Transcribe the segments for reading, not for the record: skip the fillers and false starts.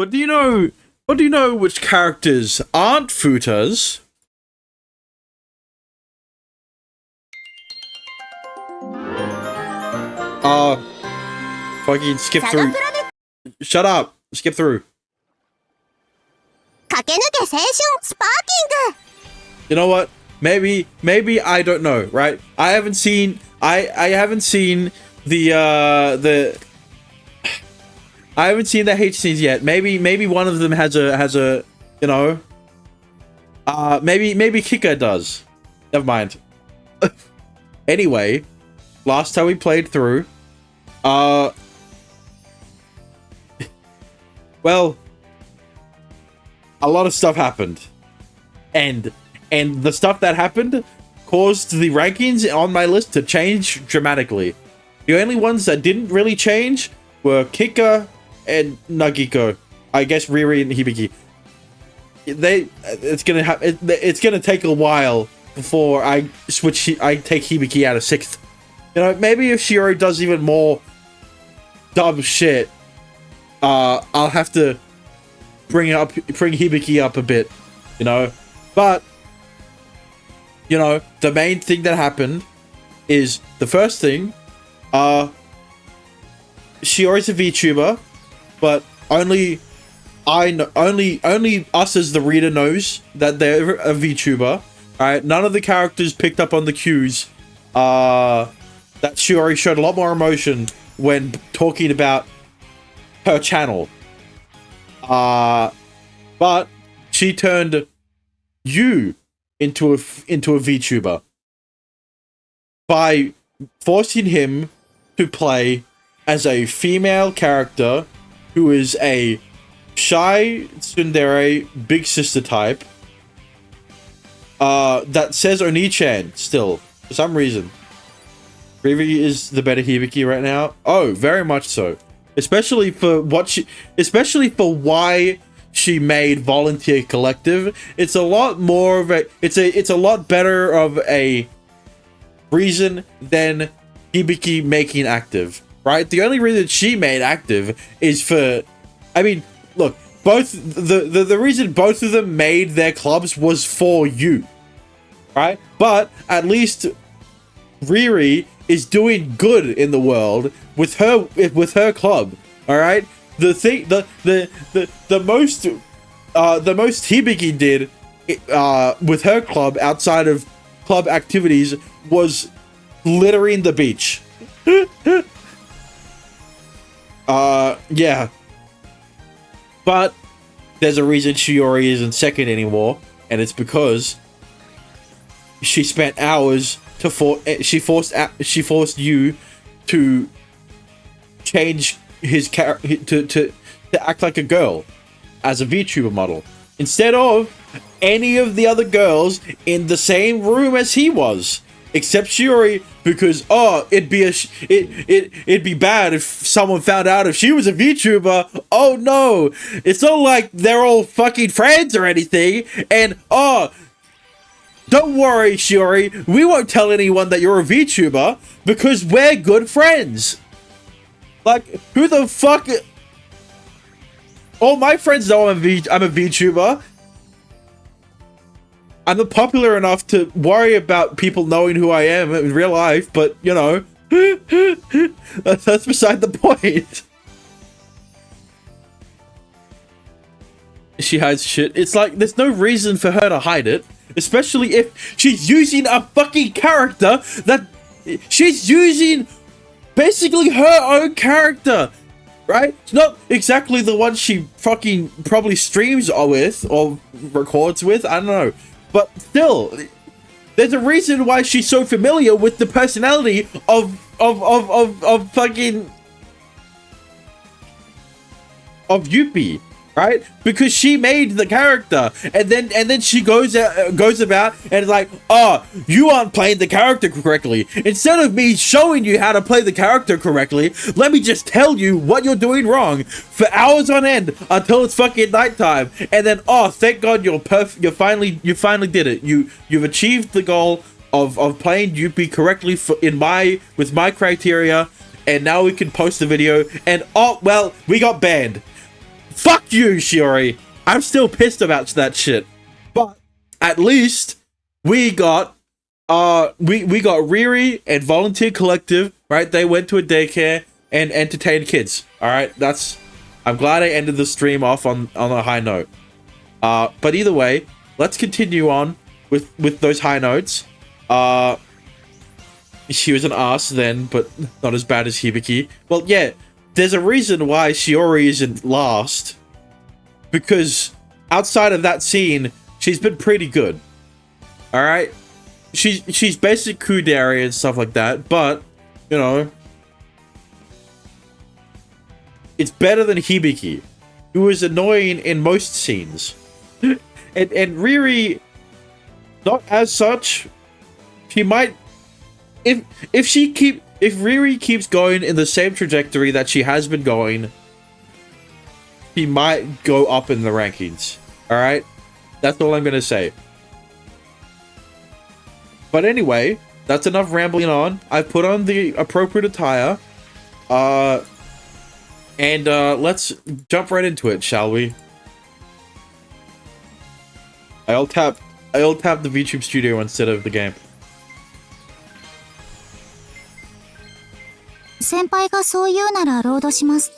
But do you know? But do you know which characters aren't futas? Fucking skip through. Shut up. Skip through. Kakenuke Seishun Sparking! You know what? Maybe I don't know, right? I haven't seen the I haven't seen the H scenes yet. Maybe one of them has a you know, maybe Kika does. Never mind. Anyway, last time we played through, well, a lot of stuff happened, and the stuff that happened caused the rankings on my list to change dramatically. The only ones that didn't really change were Kika and Nagiko. I guess Riri and Hibiki. It's gonna take a while before I take Hibiki out of 6th. You know, maybe if Shiori does even more dumb shit, I'll have to bring Hibiki up a bit, you know. But you know, the main thing that happened is the first thing. Shiori's a VTuber, but only us as the reader knows that they're a VTuber. Alright, none of the characters picked up on the cues that Shiori showed a lot more emotion when talking about her channel. But she turned you into a VTuber by forcing him to play as a female character who is a shy tsundere big sister type that says Oni-chan still for some reason. Riri is the better Hibiki right now. Oh, very much so. Especially for why she made Volunteer Collective. It's a lot more of a it's a lot better of a reason than Hibiki making active, right? The only reason she made active is for, I mean, look, both the reason both of them made their clubs was for you, right? But at least Riri is doing good in the world with her club. All right, the most Hibiki did with her club outside of club activities was littering the beach. Yeah, but there's a reason Shiori isn't 2nd anymore, and it's because she spent hours she forced you to change his character to act like a girl as a VTuber model instead of any of the other girls in the same room as he was, except Shiori, because it'd be bad if someone found out if she was a VTuber. Oh no, it's not like they're all fucking friends or anything, and don't worry, Shiori, we won't tell anyone that you're a VTuber because we're good friends. Like, who the fuck? All my friends know I'm a VTuber. I'm not popular enough to worry about people knowing who I am in real life, but, you know, that's beside the point. She hides shit. It's like, there's no reason for her to hide it. Especially if she's using a fucking character that... She's using basically her own character, right? It's not exactly the one she fucking probably streams with or records with. I don't know. But still, there's a reason why she's so familiar with the personality of Yuppie. Right? Because she made the character, and then she goes about and is like, you aren't playing the character correctly. Instead of me showing you how to play the character correctly, let me just tell you what you're doing wrong for hours on end until it's fucking nighttime. And then, thank God you're perfect. You finally did it. You've achieved the goal of playing Yuppie correctly with my criteria, and now we can post the video. And well, we got banned. Fuck you, Shiori. I'm still pissed about that shit. But at least we got Riri and Volunteer Collective, right? They went to a daycare and entertained kids. All right, I'm glad I ended the stream off on a high note. But either way, let's continue on with those high notes. She was an ass then, but not as bad as Hibiki. Well, yeah, there's a reason why Shiori isn't last. Because outside of that scene, she's been pretty good. Alright? She's basic Kudari and stuff like that, but, you know, it's better than Hibiki, who is annoying in most scenes. and Riri, not as such. She might, if Riri keeps going in the same trajectory that she has been going, she might go up in the rankings. Alright? That's all I'm gonna say. But anyway, that's enough rambling on. I've put on the appropriate attire. And let's jump right into it, shall we? I'll tap the VTube Studio instead of the game. 先輩がそう言うならロードします。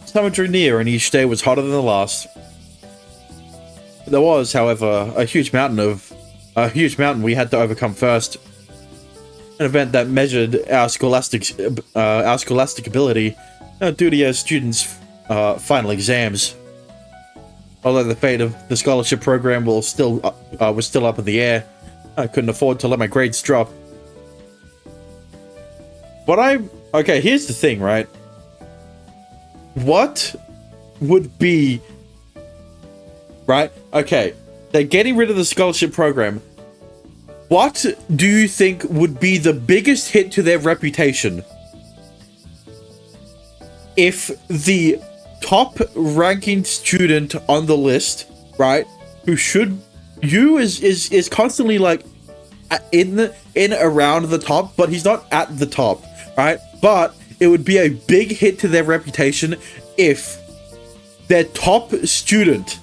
Summer drew near, and each day was hotter than the last. There was, however, a huge mountain we had to overcome first. An event that measured our scholastic ability due to our students' final exams. Although the fate of the scholarship program was still up in the air, I couldn't afford to let my grades drop. Okay, here's the thing, right? What would be... Right? Okay, they're getting rid of the scholarship program. What do you think would be the biggest hit to their reputation? If the top ranking student on the list, right, who is constantly like in around the top, but he's not at the top, right? But it would be a big hit to their reputation if their top student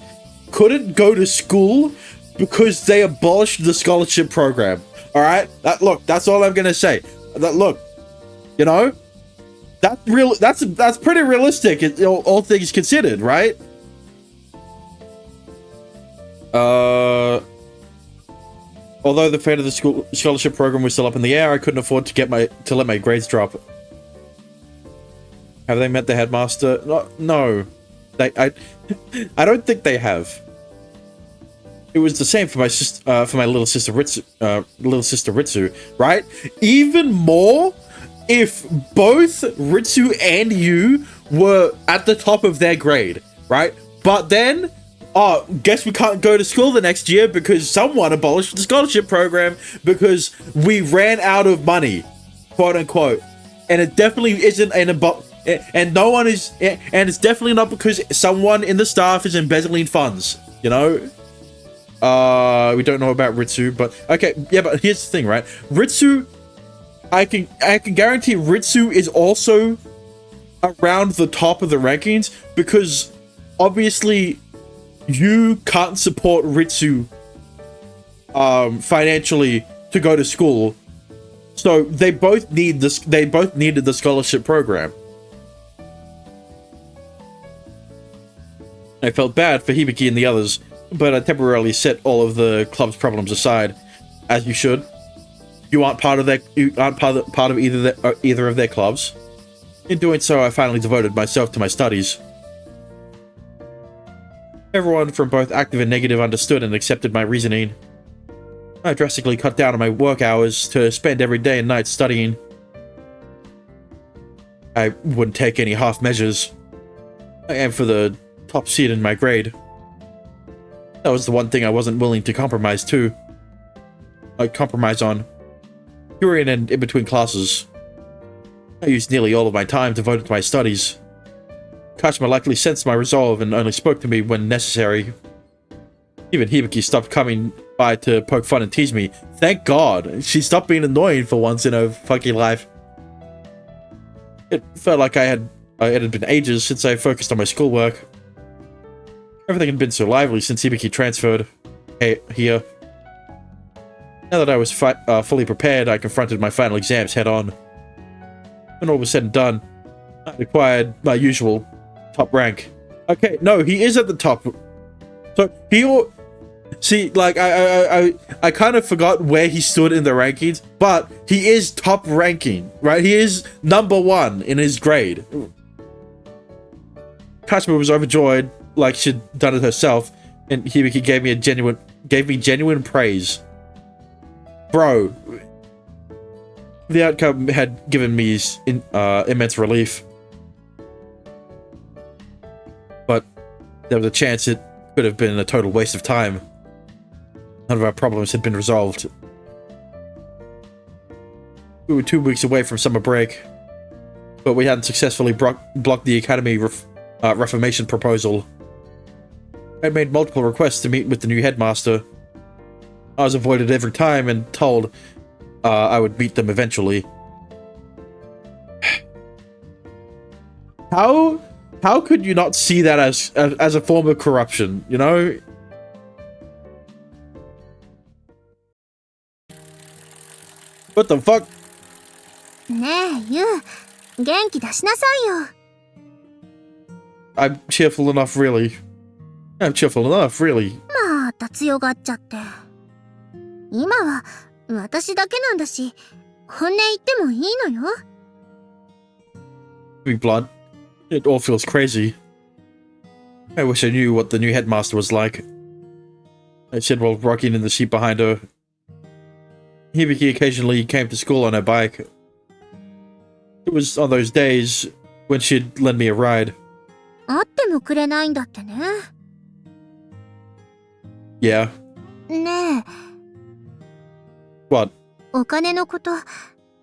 couldn't go to school because they abolished the scholarship program. All right, that's all I'm gonna say. You know, that's pretty realistic, all things considered, right? Although the fate of the scholarship program was still up in the air, I couldn't afford to let my grades drop. Have they met the headmaster? No. I don't think they have. It was the same for my little sister Ritsu, right? Even more if both Ritsu and you were at the top of their grade, right? But then, guess we can't go to school the next year because someone abolished the scholarship program because we ran out of money, quote unquote. And it definitely isn't and no one is, and it's definitely not because someone in the staff is embezzling funds, you know? We don't know about Ritsu, but okay, yeah, but here's the thing, right? Ritsu, I can guarantee Ritsu is also around the top of the rankings because obviously you can't support Ritsu financially to go to school. So they both needed the scholarship program. I felt bad for Hibiki and the others, but I temporarily set all of the club's problems aside, as you should. You aren't part of either of their clubs. In doing so, I finally devoted myself to my studies. Everyone from both active and negative understood and accepted my reasoning. I drastically cut down on my work hours to spend every day and night studying. I wouldn't take any half measures. I am for the top seed in my grade. That was the one thing I wasn't willing to compromise on. During and in between classes, I used nearly all of my time devoted to my studies. Kashima likely sensed my resolve and only spoke to me when necessary. Even Hibiki stopped coming by to poke fun and tease me. Thank God, she stopped being annoying for once in her fucking life. It felt like I had It had been ages since I focused on my schoolwork. Everything had been so lively since Hibiki transferred here. Now that I was fully prepared, I confronted my final exams head-on. When all was said and done, I acquired my usual top rank. Okay, no, he is at the top. So, see, like, I kind of forgot where he stood in the rankings, but he is top ranking, right? He is #1 in his grade. Kashima was overjoyed, like she'd done it herself, and Hibiki gave me genuine praise. Bro, the outcome had given me immense relief. But there was a chance it could have been a total waste of time. None of our problems had been resolved. We were 2 weeks away from summer break, but we hadn't successfully blocked the Academy reformation proposal. I had made multiple requests to meet with the new headmaster. I was avoided every time and told I would meet them eventually. How could you not see that as a form of corruption, you know? What the fuck? ねえ、ユウ、元気出しなさいよ。I'm cheerful enough, really. I'm cheerful enough, really. また強がっちゃって。今は私だけなんだし、本音言ってもいいのよ。To be blunt, it all feels crazy. I wish I knew what the new headmaster was like. I said while rocking in the seat behind her. Hibiki occasionally came to school on her bike. It was on those days when she'd lend me a ride. 会ってもくれないんだってね。Yeah. ねえ。What? お金のこと、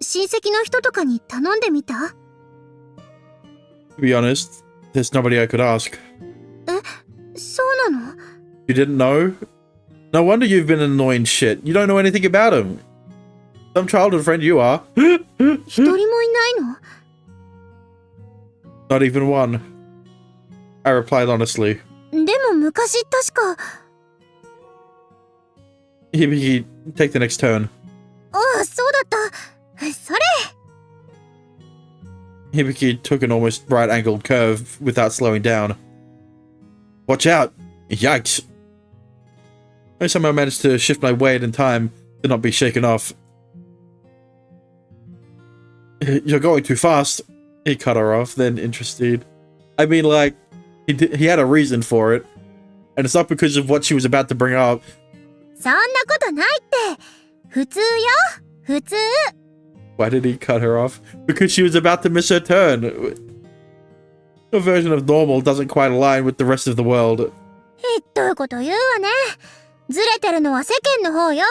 親戚の人とかに頼んでみた？ To be honest, there's nobody I could ask. そうなの？ You didn't know? No wonder you've been an annoying shit. You don't know anything about him. Some childhood friend you are. 一人もいないの？ Not even one. I replied honestly. でも昔確か。Hibiki, take the next turn. ああ、そうだった。それ。Hibiki took an almost right-angled curve without slowing down. Watch out! Yikes! I somehow managed to shift my weight in time to not be shaken off. You're going too fast. He cut her off, then interested. I mean, like, he had a reason for it. And it's not because of what she was about to bring up. そんなことないって。普通よ。普通。 Why did he cut her off? Because she was about to miss her turn. Your version of normal doesn't quite align with the rest of the world. ひどいこと言うわね。ずれてるのは世間の方よ。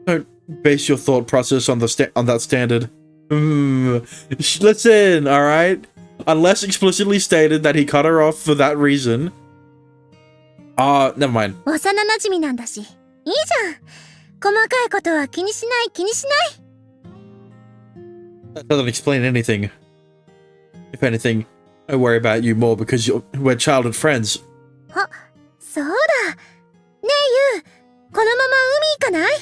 Don't base your thought process on that standard. Listen, alright? Unless explicitly stated that he cut her off for that reason. Never mind. 幼馴染なんだし。いいじゃん。細かいことは気にしない気にしない。 That doesn't explain anything. If anything, I worry about you more because we're childhood friends. あ、そうだ。ねえユウ、このまま海行かない？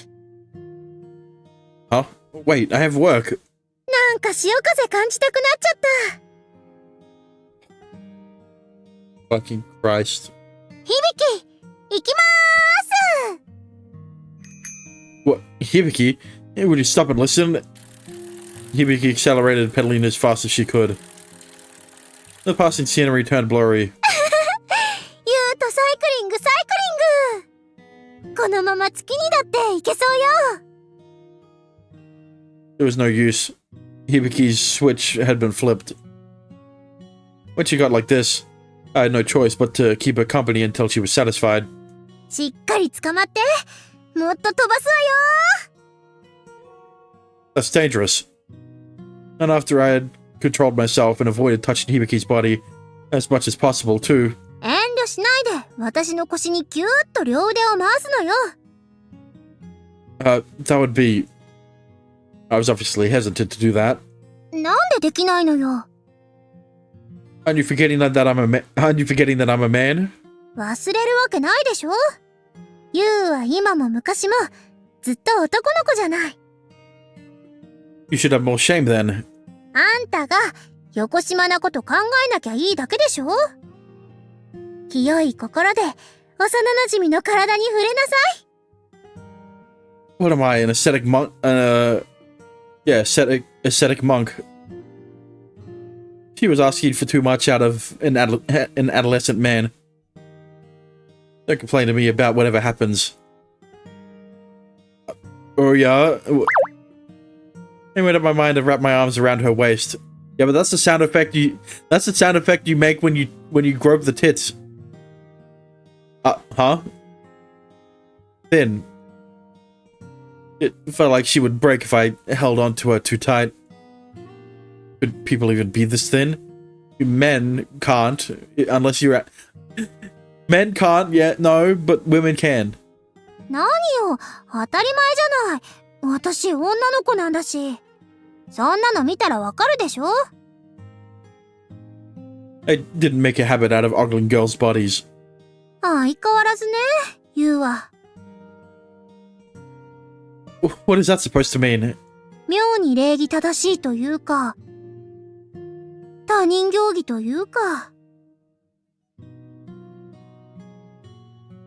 Huh? Wait, I have work. なんか潮風感じたくなっちゃった。 Fucking Christ. 響き、行きまーす。 What? Hibiki? Would you stop and listen? Hibiki accelerated, pedaling as fast as she could. The passing scenery turned blurry. ユウとサイクリングサイクリング。このまま月にだって行けそうよ。 There was no use. Hibiki's switch had been flipped. When she got like this, I had no choice but to keep her company until she was satisfied. しっかり捕まって。もっと飛ばすわよ。 That's dangerous. And after I had controlled myself and avoided touching Hibiki's body as much as possible too. 遠慮しないで私の腰にギューッと両腕を回すのよ。 That would be... I was obviously hesitant to do that. なんでできないのよ。 Aren't you forgetting that I'm a aren't you forgetting that I'm a man? 忘れるわけないでしょ。ユウは今も昔もずっと男の子じゃない。 You should have more shame then. あんたが横島なこと考えなきゃいいだけでしょ。清い心で幼馴染の体に触れなさい。 What am I, an ascetic monk? Yeah, ascetic monk. She was asking for too much out of an adolescent man. Don't complain to me about whatever happens. Oh yeah. I made up my mind to wrap my arms around her waist. Yeah, but that's the sound effect you. That's the sound effect you make when you grope the tits. Huh? Thin. It felt like she would break if I held on to her too tight. Could people even be this thin? Men can't, unless you're at... Men can't, yeah, no, but women can. 何よ、当たり前じゃない。私女の子なんだし。そんなの見たらわかるでしょ。 I didn't make a habit out of ogling girls' bodies. 相変わらずね、ユウは。 What is that supposed to mean? 妙に礼儀正しいというか、他人行儀というか。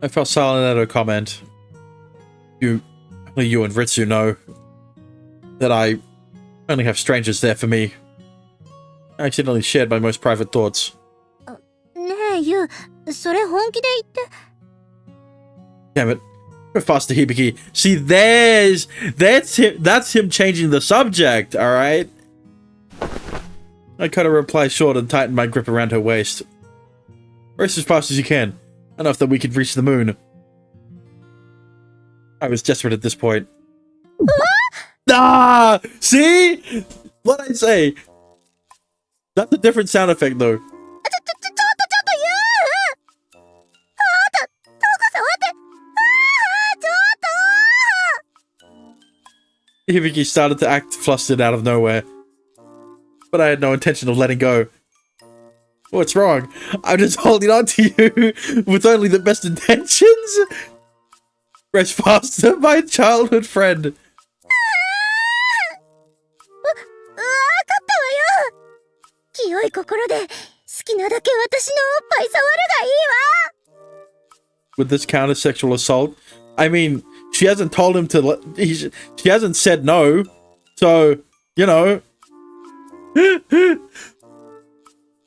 I fell silent at her comment. Only you and Ritsu know that I only have strangers there for me. I accidentally shared my most private thoughts. ねえ、ユウ、それ本気で言って。 Damn it. Go faster, Hibiki. See, that's him changing the subject, alright? I cut her reply short and tightened my grip around her waist. Race as fast as you can. Enough that we could reach the moon. I was desperate at this point. Ah! See? What'd I say? That's a different sound effect, though. ちょっとユウ！どこ触って！Hibiki started to act flustered out of nowhere. But I had no intention of letting go. What's wrong? I'm just holding on to you with only the best intentions? Rest faster, my childhood friend. わかったわよ。清い心で好きなだけ私のおっぱい触るがいいわ。 With this count as sexual assault? I mean, she hasn't told him to she hasn't said no. So, you know.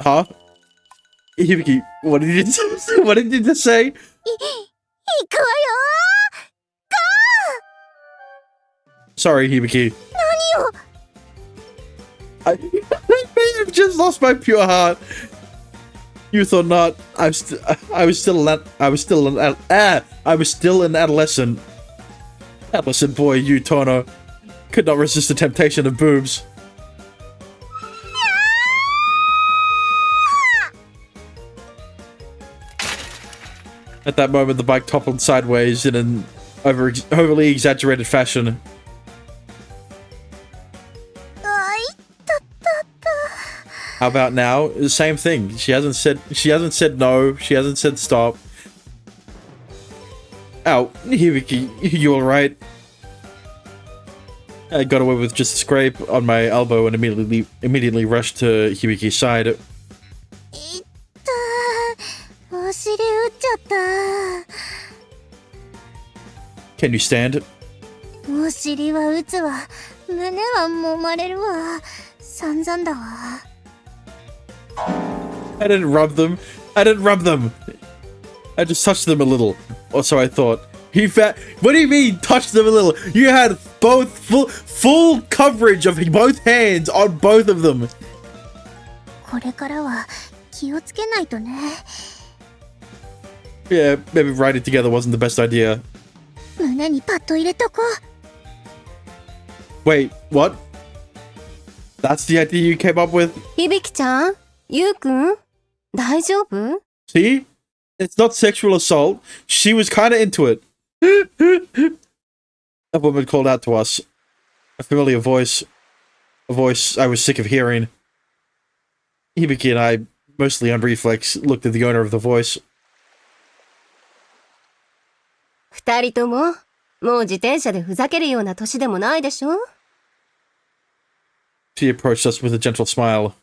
Huh? Hibiki, what did you what did you just say? 行くわよ。 Sorry, Hibiki. 何よ。 I may have just lost my pure heart. Youth or not, I was still an adolescent. Adolescent boy, you Tono, could not resist the temptation of boobs. At that moment, the bike toppled sideways in an overly exaggerated fashion. How about now? The same thing. She hasn't said no. She hasn't said stop. Ow, Hibiki, you alright? I got away with just a scrape on my elbow and immediately rushed to Hibiki's side. お尻打っちゃった。 Can you stand? お尻は打つわ。胸は揉まれるわ。散々だわ。 I didn't rub them. I didn't rub them. I just touched them a little. Or so I thought. What do you mean touched them a little? You had both full coverage of both hands on both of them. これからは気をつけないとね。 Yeah, maybe riding together wasn't the best idea. 胸にパッと入れとこう。 Wait, what? That's the idea you came up with? ひびきちゃん、ゆうくん、大丈夫？ See? It's not sexual assault. She was kind of into it. A woman called out to us. A familiar voice. a voice I was sick of hearing. Hibiki and I, mostly on reflex, looked at the owner of the voice. 二人とも、もう自転車でふざけるような年でもないでしょ She approached us with a gentle smile.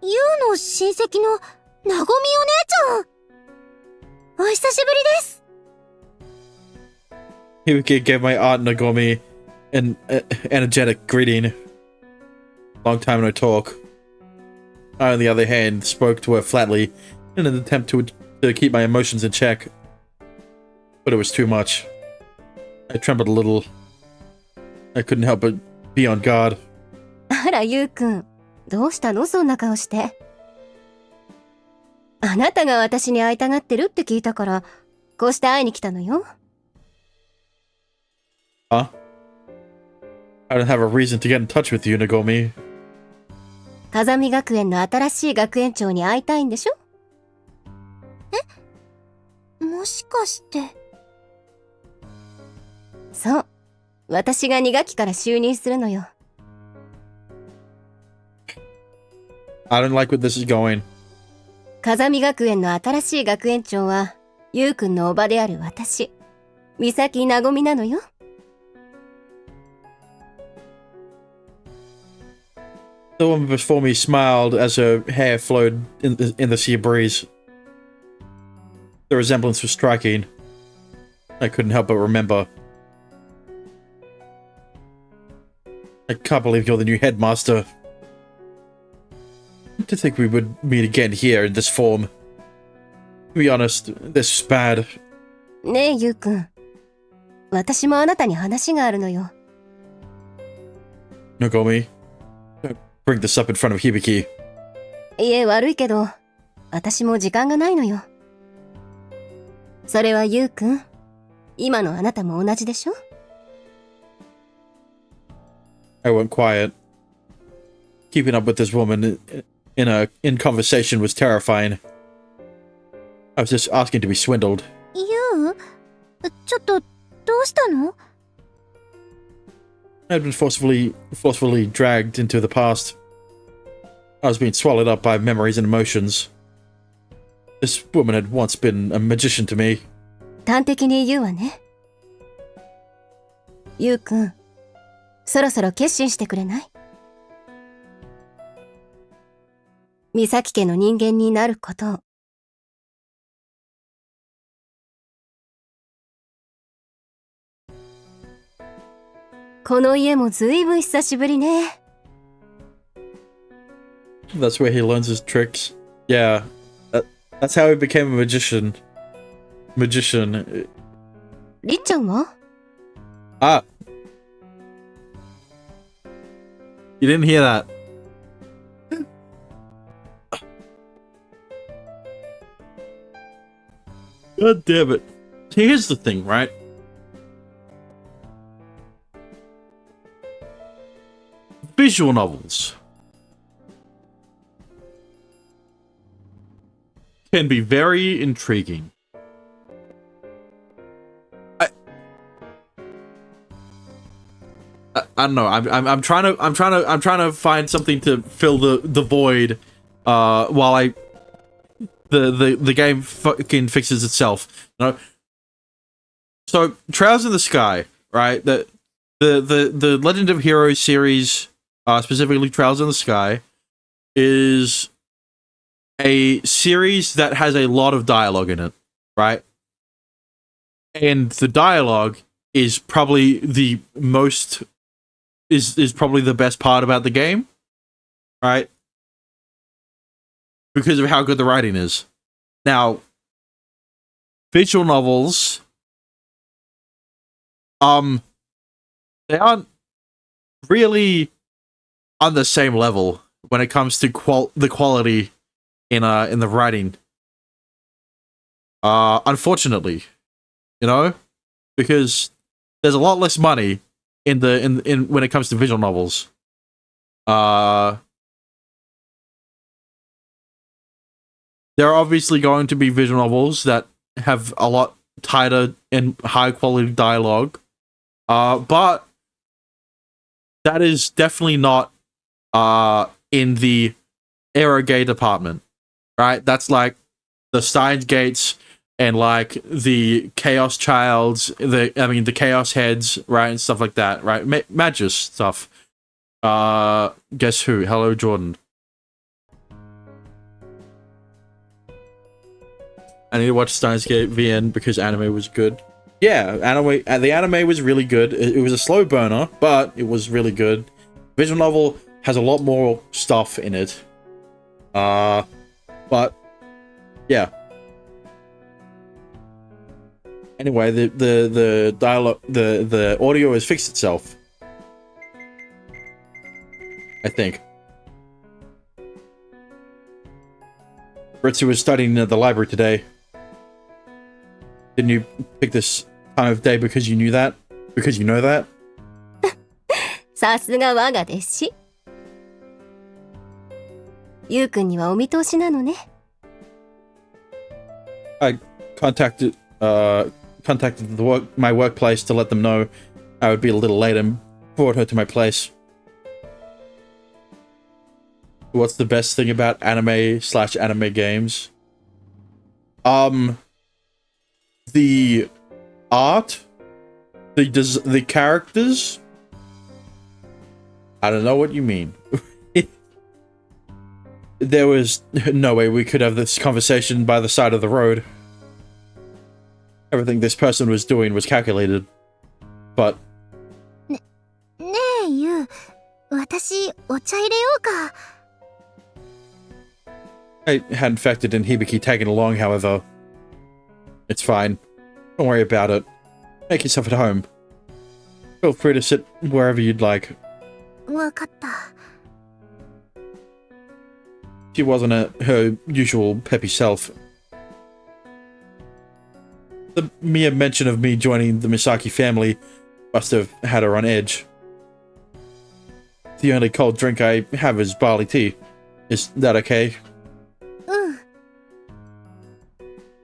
ユウの親戚のなごみお姉ちゃん。お久しぶりです。Hibiki gave my aunt Nagomi an energetic greeting. Long time no talk. I, on the other hand, spoke to her flatly in an attempt to keep my emotions in check. But it was too much. I trembled a little. I couldn't help but be on guard. あら、ゆうくん。どうしたのそんな顔して。あなたが私に会いたがってるって聞いたから、こうして会いに来たのよ。Huh? I don't have a reason to get in touch with you, Nagomi. 風見学園の新しい学園長に会いたいんでしょもしかして。そう。私が2学期から就任するのよ。I don't like where this is going. 風見学園の新しい学園長は、ゆうくんのおばである私、三崎なごみなのよ。The woman before me smiled as her hair flowed in the sea breeze. The resemblance was striking. I couldn't help but remember. I can't believe you're the new headmaster. To think we would meet again here in this form. To be honest, this is bad. ねえ、ゆうくん。私もあなたに話があるのよ。Nagomi, don't bring this up in front of Hibiki. いえ、悪いけど、私も時間がないのよ。それはゆうくん。今のあなたも同じでしょ I went quiet. Keeping up with this woman in conversation was terrifying. I was just asking to be swindled. ユウ、ちょっと、どうしたの I had been forcefully dragged into the past. I was being swallowed up by memories and emotions. This woman had once been a magician to me. 端的に言うわね。ゆうくん、そろそろ決心してくれない美咲家の人間になることを。この家もずいぶん久しぶりね。That's where he learns his tricks. Yeah, that's how he became a magician. Magician. りっちゃんは Ah. You didn't hear that. God damn it. Here's the thing, right? Visual novels can be very intriguing. I don't know. I'm trying to find something to fill the void while the game fucking fixes itself. You know? So Trails in the Sky, right? The Legend of Heroes series, specifically Trails in the Sky, is a series that has a lot of dialogue in it, right? And the dialogue is probably the most is probably the best part about the game, right? Because of how good the writing is. Now, visual novels, they aren't really on the same level when it comes to the quality in the writing. Unfortunately, you know, because there's a lot less money in when it comes to visual novels. There are obviously going to be visual novels that have a lot tighter and high quality dialogue, But that is definitely not in the Aerogay department, right? That's like the Steins Gates and like the Chaos Childs, the Chaos Heads, right, and stuff like that, right? Magus stuff. Guess who? Hello, Jordan. I need to watch Steins Gate VN because anime was good. Yeah, the anime was really good. It was a slow burner, but it was really good. Visual novel has a lot more stuff in it. But yeah. Anyway, the dialogue, the audio has fixed itself, I think. Ritsu was studying at the library today. Didn't you pick this time of day because you knew that? Because you know that? さすが我が弟子。ゆうくんにはお見通しなのね。I contacted my workplace to let them know I would be a little late and brought her to my place. What's the best thing about anime/anime games? The art, the characters. I don't know what you mean. There was no way we could have this conversation by the side of the road. Everything this person was doing was calculated. But ねえ、ゆう。私、お茶入れようか。I hadn't factored in Hibiki tagging along, however. It's fine. Don't worry about it. Make yourself at home. Feel free to sit wherever you'd like. わかった。She wasn't her usual peppy self. The mere mention of me joining the Misaki family must have had her on edge. The only cold drink I have is barley tea. Is that okay?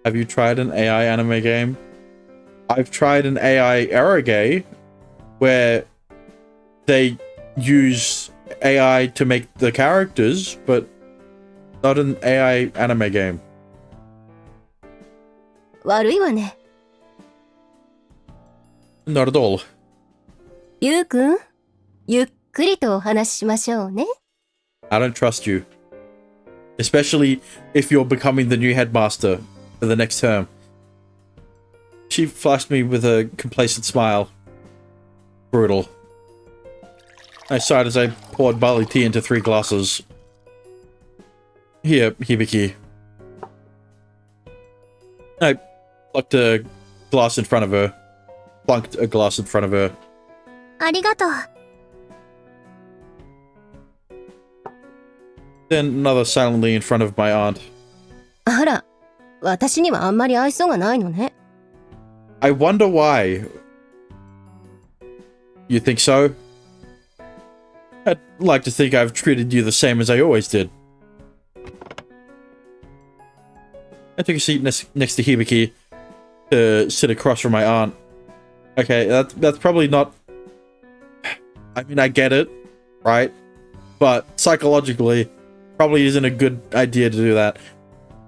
Have you tried an AI anime game? I've tried an AI Aerogay where they use AI to make the characters, but not an AI anime game. 悪いわね。Not at all. ゆうくん、ゆっくりとお話ししましょうね。I don't trust you. Especially if you're becoming the new headmaster for the next term. She flashed me with a complacent smile. Brutal. I sighed as I poured barley tea into 3 glasses. Here, Hibiki. I plucked a glass in front of her. Plunked a glass in front of her. ありがとう。Then another silently in front of my aunt. あら、私にはあんまり愛想がないのね。I wonder why. You think so? I'd like to think I've treated you the same as I always did. I took a seat next to Hibiki to sit across from my aunt. Okay, that's probably not... I mean, I get it, right? But psychologically, probably isn't a good idea to do that.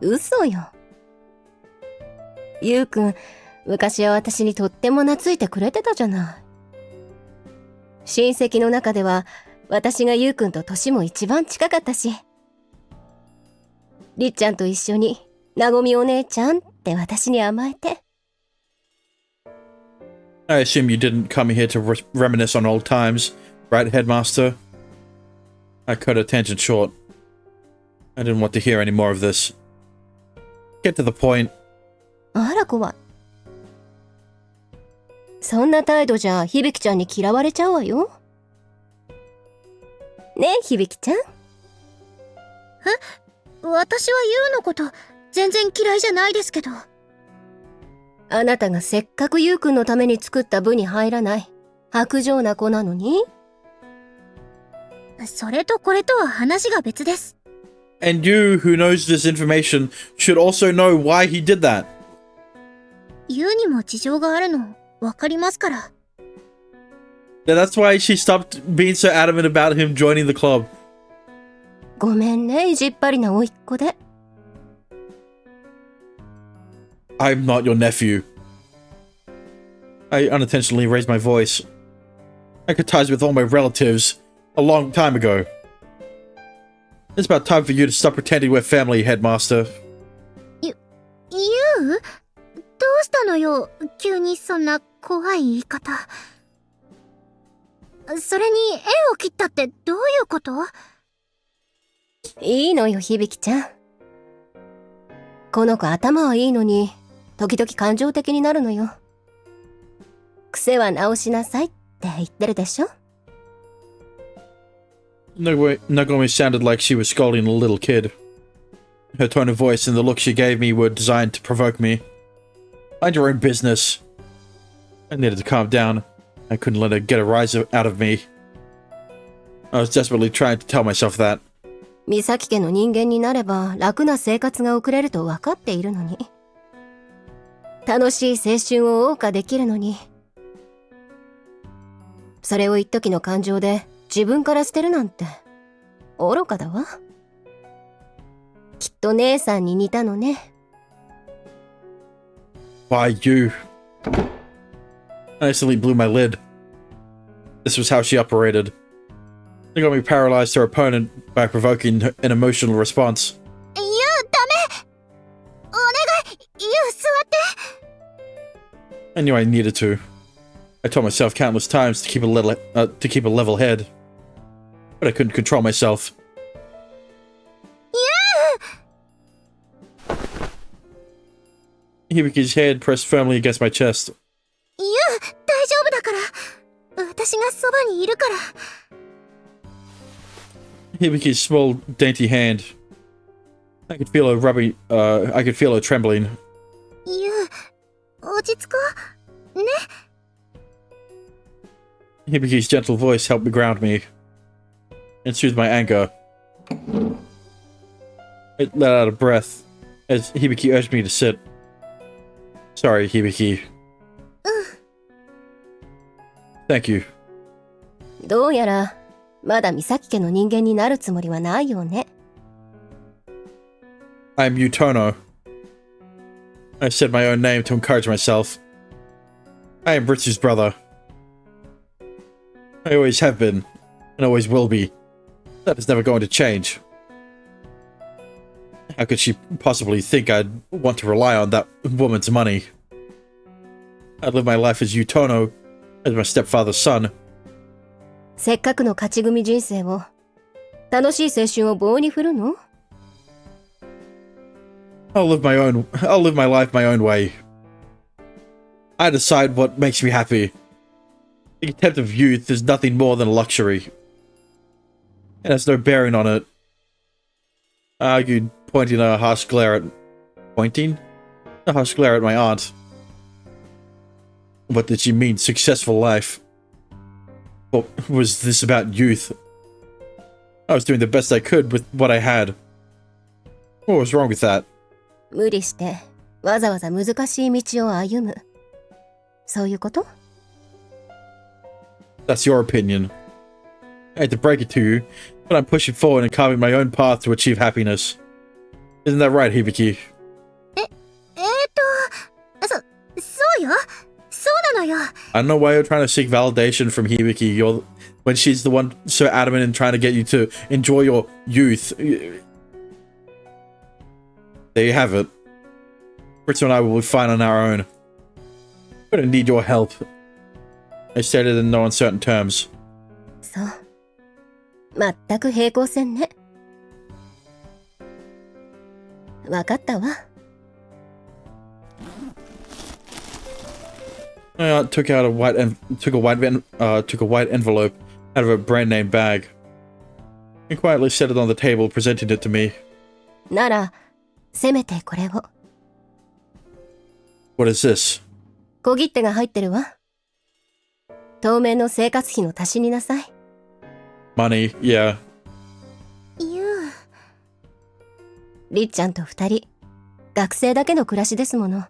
嘘よ。ゆうくん、昔は私にとっても懐いてくれてたじゃない。親戚の中では、私がゆうくんと年も一番近かったし。りっちゃんと一緒に、なごみお姉ちゃんって私に甘えて。I assume you didn't come here to reminisce on old times, right, Headmaster? I cut her tangent short. I didn't want to hear any more of this. Get to the point. あら怖い。そんな態度じゃ響ちゃんに嫌われちゃうわよ。ねえ響ちゃん。私はユウのこと全然嫌いじゃないですけど。あなたがせっかくユウくんのために作った部に入らない薄情な子なのに。それとこれとは話が別です。And you, who knows this information, should also know why he did that. ユウにも事情があるの分かりますから。Yeah, that's why she stopped being so adamant about him joining the club. ごめんね、意地っ張りな甥っ子で。I'm not your nephew. I unintentionally raised my voice. I cut ties with all my relatives a long time ago. It's about time for you to stop pretending we're family, headmaster. ゆうどうしたのよ、急にそんな怖い言い方。それに縁を切ったってどういうこと？いいのよ、響ちゃん。この子頭はいいのに、時々感情的になるのよ。癖は直しなさいって言ってるでしょ。Nagomi sounded like she was scolding a little kid. Her tone of voice and the look she gave me were designed to provoke me. Mind your own business. I needed to calm down. I couldn't let her get a rise out of me. I was desperately trying to tell myself that. 美咲家の人間になれば楽な生活が送れると分かっているのに。楽しい青春を謳歌できるのに。それを一時の感情で自分から捨てるなんて愚かだわ。きっと姉さんに似たのね。Why you? I instantly blew my lid. This was how she operated. It got me paralyzed to her opponent by provoking an emotional response. ダメ！お願い！座って！ I knew I needed to. I told myself countless times to keep a level head, but I couldn't control myself. Hibiki's head pressed firmly against my chest. 大丈夫だから。私がそばにいるから。Hibiki's small, dainty hand. I could feel her trembling. 落ち着こう。ね。Hibiki's gentle voice helped me ground me and soothe my anger. I let out a breath as Hibiki urged me to sit. Sorry, Hibiki. Thank you. どうやらまだ美咲家の人間になるつもりはないよね。I'm Yutono. I said my own name to encourage myself. I am Ritsu's brother. I always have been, and always will be. That is never going to change. How could she possibly think I'd want to rely on that woman's money? I'd live my life as Yutono, as my stepfather's son. せっかくの勝ち組人生を、楽しい青春を棒に振るの？ I'll live my life my own way. I decide what makes me happy. The contempt of youth is nothing more than a luxury. It has no bearing on it. I argued, pointing a harsh glare at my aunt. What did she mean, successful life? What was this about youth? I was doing the best I could with what I had. What was wrong with that? 無理してわざわざ難しい道を歩む。そういうこと？ That's your opinion. I hate to break it to you, but I'm pushing forward and carving my own path to achieve happiness. Isn't that right, Hibiki? そうよ。そうなのよ。I don't know why you're trying to seek validation from Hibiki. When she's the one so adamant in trying to get you to enjoy your youth. There you have it. Ritsu and I will be fine on our own. I don't need your help. I stated in no uncertain terms. そう。全く平行線ね。わかったわ。My aunt took a white envelope out of a brand name bag and quietly set it on the table, presenting it to me. なら、せめてこれを。What is this? 小切手が入ってるわ。当面の生活費の足しになさい。Money, yeah. りっちゃんと二人、学生だけの暮らしですもの。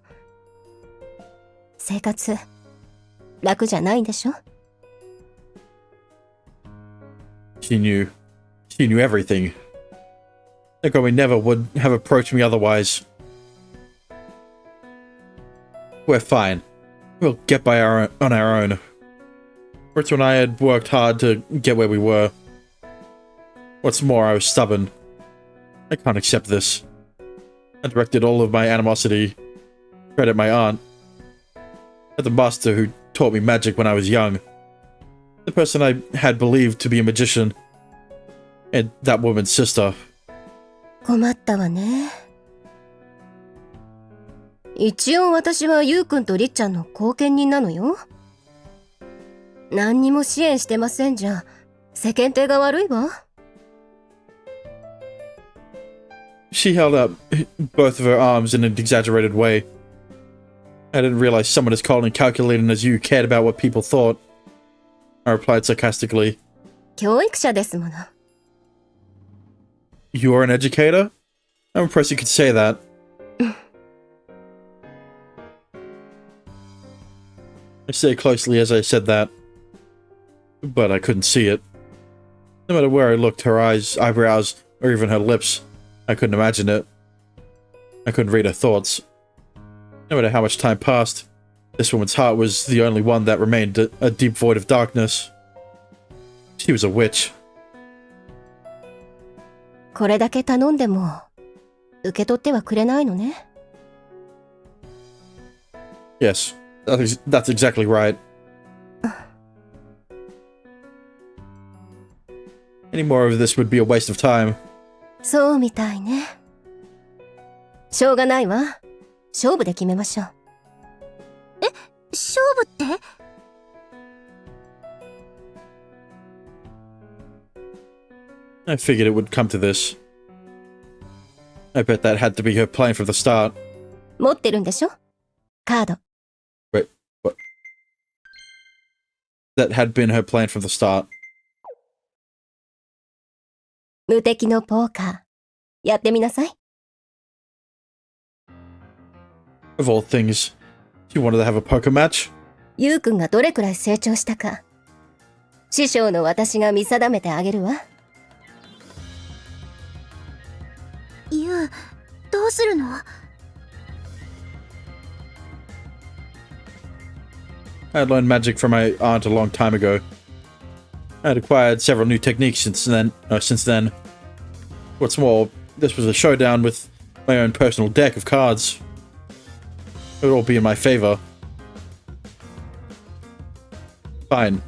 生活、楽じゃないんでしょ？ She knew. She knew everything. Nagomi never would have approached me otherwise. We're fine. We'll get by on our own. Ritsu and I had worked hard to get where we were. What's more, I was stubborn. I can't accept this. I directed all of my animosity at my aunt. At the master who taught me magic when I was young. The person I had believed to be a magician. And that woman's sister. 困ったわね。一応私はゆうくんとりっちゃんの後見人なのよ。何にも支援してませんじゃ、世間体が悪いわ。She held up both of her arms in an exaggerated way. I didn't realize someone as cold and calculating as you cared about what people thought. I replied sarcastically. 教育者ですもの。You're an educator? I'm impressed you could say that. I stayed closely as I said that. But I couldn't see it. No matter where I looked, her eyes, eyebrows, or even her lips, I couldn't imagine it. I couldn't read her thoughts. No matter how much time passed, this woman's heart was the only one that remained a deep void of darkness. She was a witch. これだけ頼んでも受け取ってはくれないのね。Yes, that's exactly right. Any more of this would be a waste of time. そうみたいね。しょうがないわ。勝負で決めましょう。え、勝負って？ I figured it would come to this. I bet that had to be her plan from the start. 持ってるんでしょ？カード。Wait, what? That had been her plan from the start. 無敵のポーカー。やってみなさい。Of all things, you wanted to have a poker match? ゆうくんがどれくらい成長したか。師匠の私が見定めてあげるわ。ゆう、どうするの？ I had learned magic from my aunt a long time ago. I had acquired several new techniques since then. What's more, this was a showdown with my own personal deck of cards. It would all be in my favor. Fine.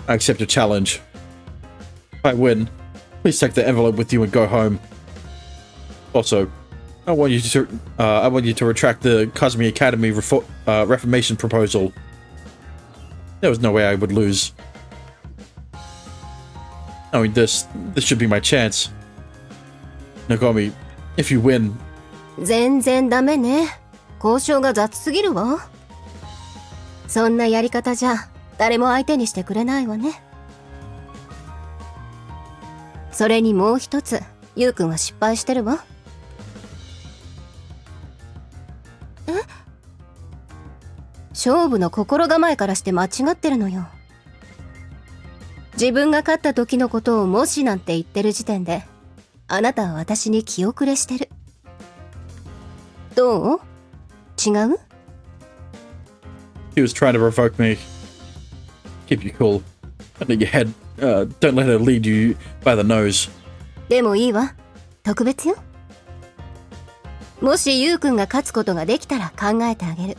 I accept your challenge. If I win, please take the envelope with you and go home. Also, I want you to retract the Kazumi Academy reformation proposal. There was no way I would lose. I mean, this should be my chance. Nagomi, if you win... 全然ダメね。交渉が雑すぎるわ。そんなやり方じゃ誰も相手にしてくれないわね。それにもう一つ、ゆうくんは失敗してるわ。え？勝負の心構えからして間違ってるのよ。自分が勝った時のことをもしなんて言ってる時点で、あなたは私に気遅れしてる。どう？違う？ He was trying to provoke me. Keep you cool. Don't let your head, don't let her lead you by the nose. でもいいわ。特別よ。もしゆうくんが勝つことができたら考えてあげる。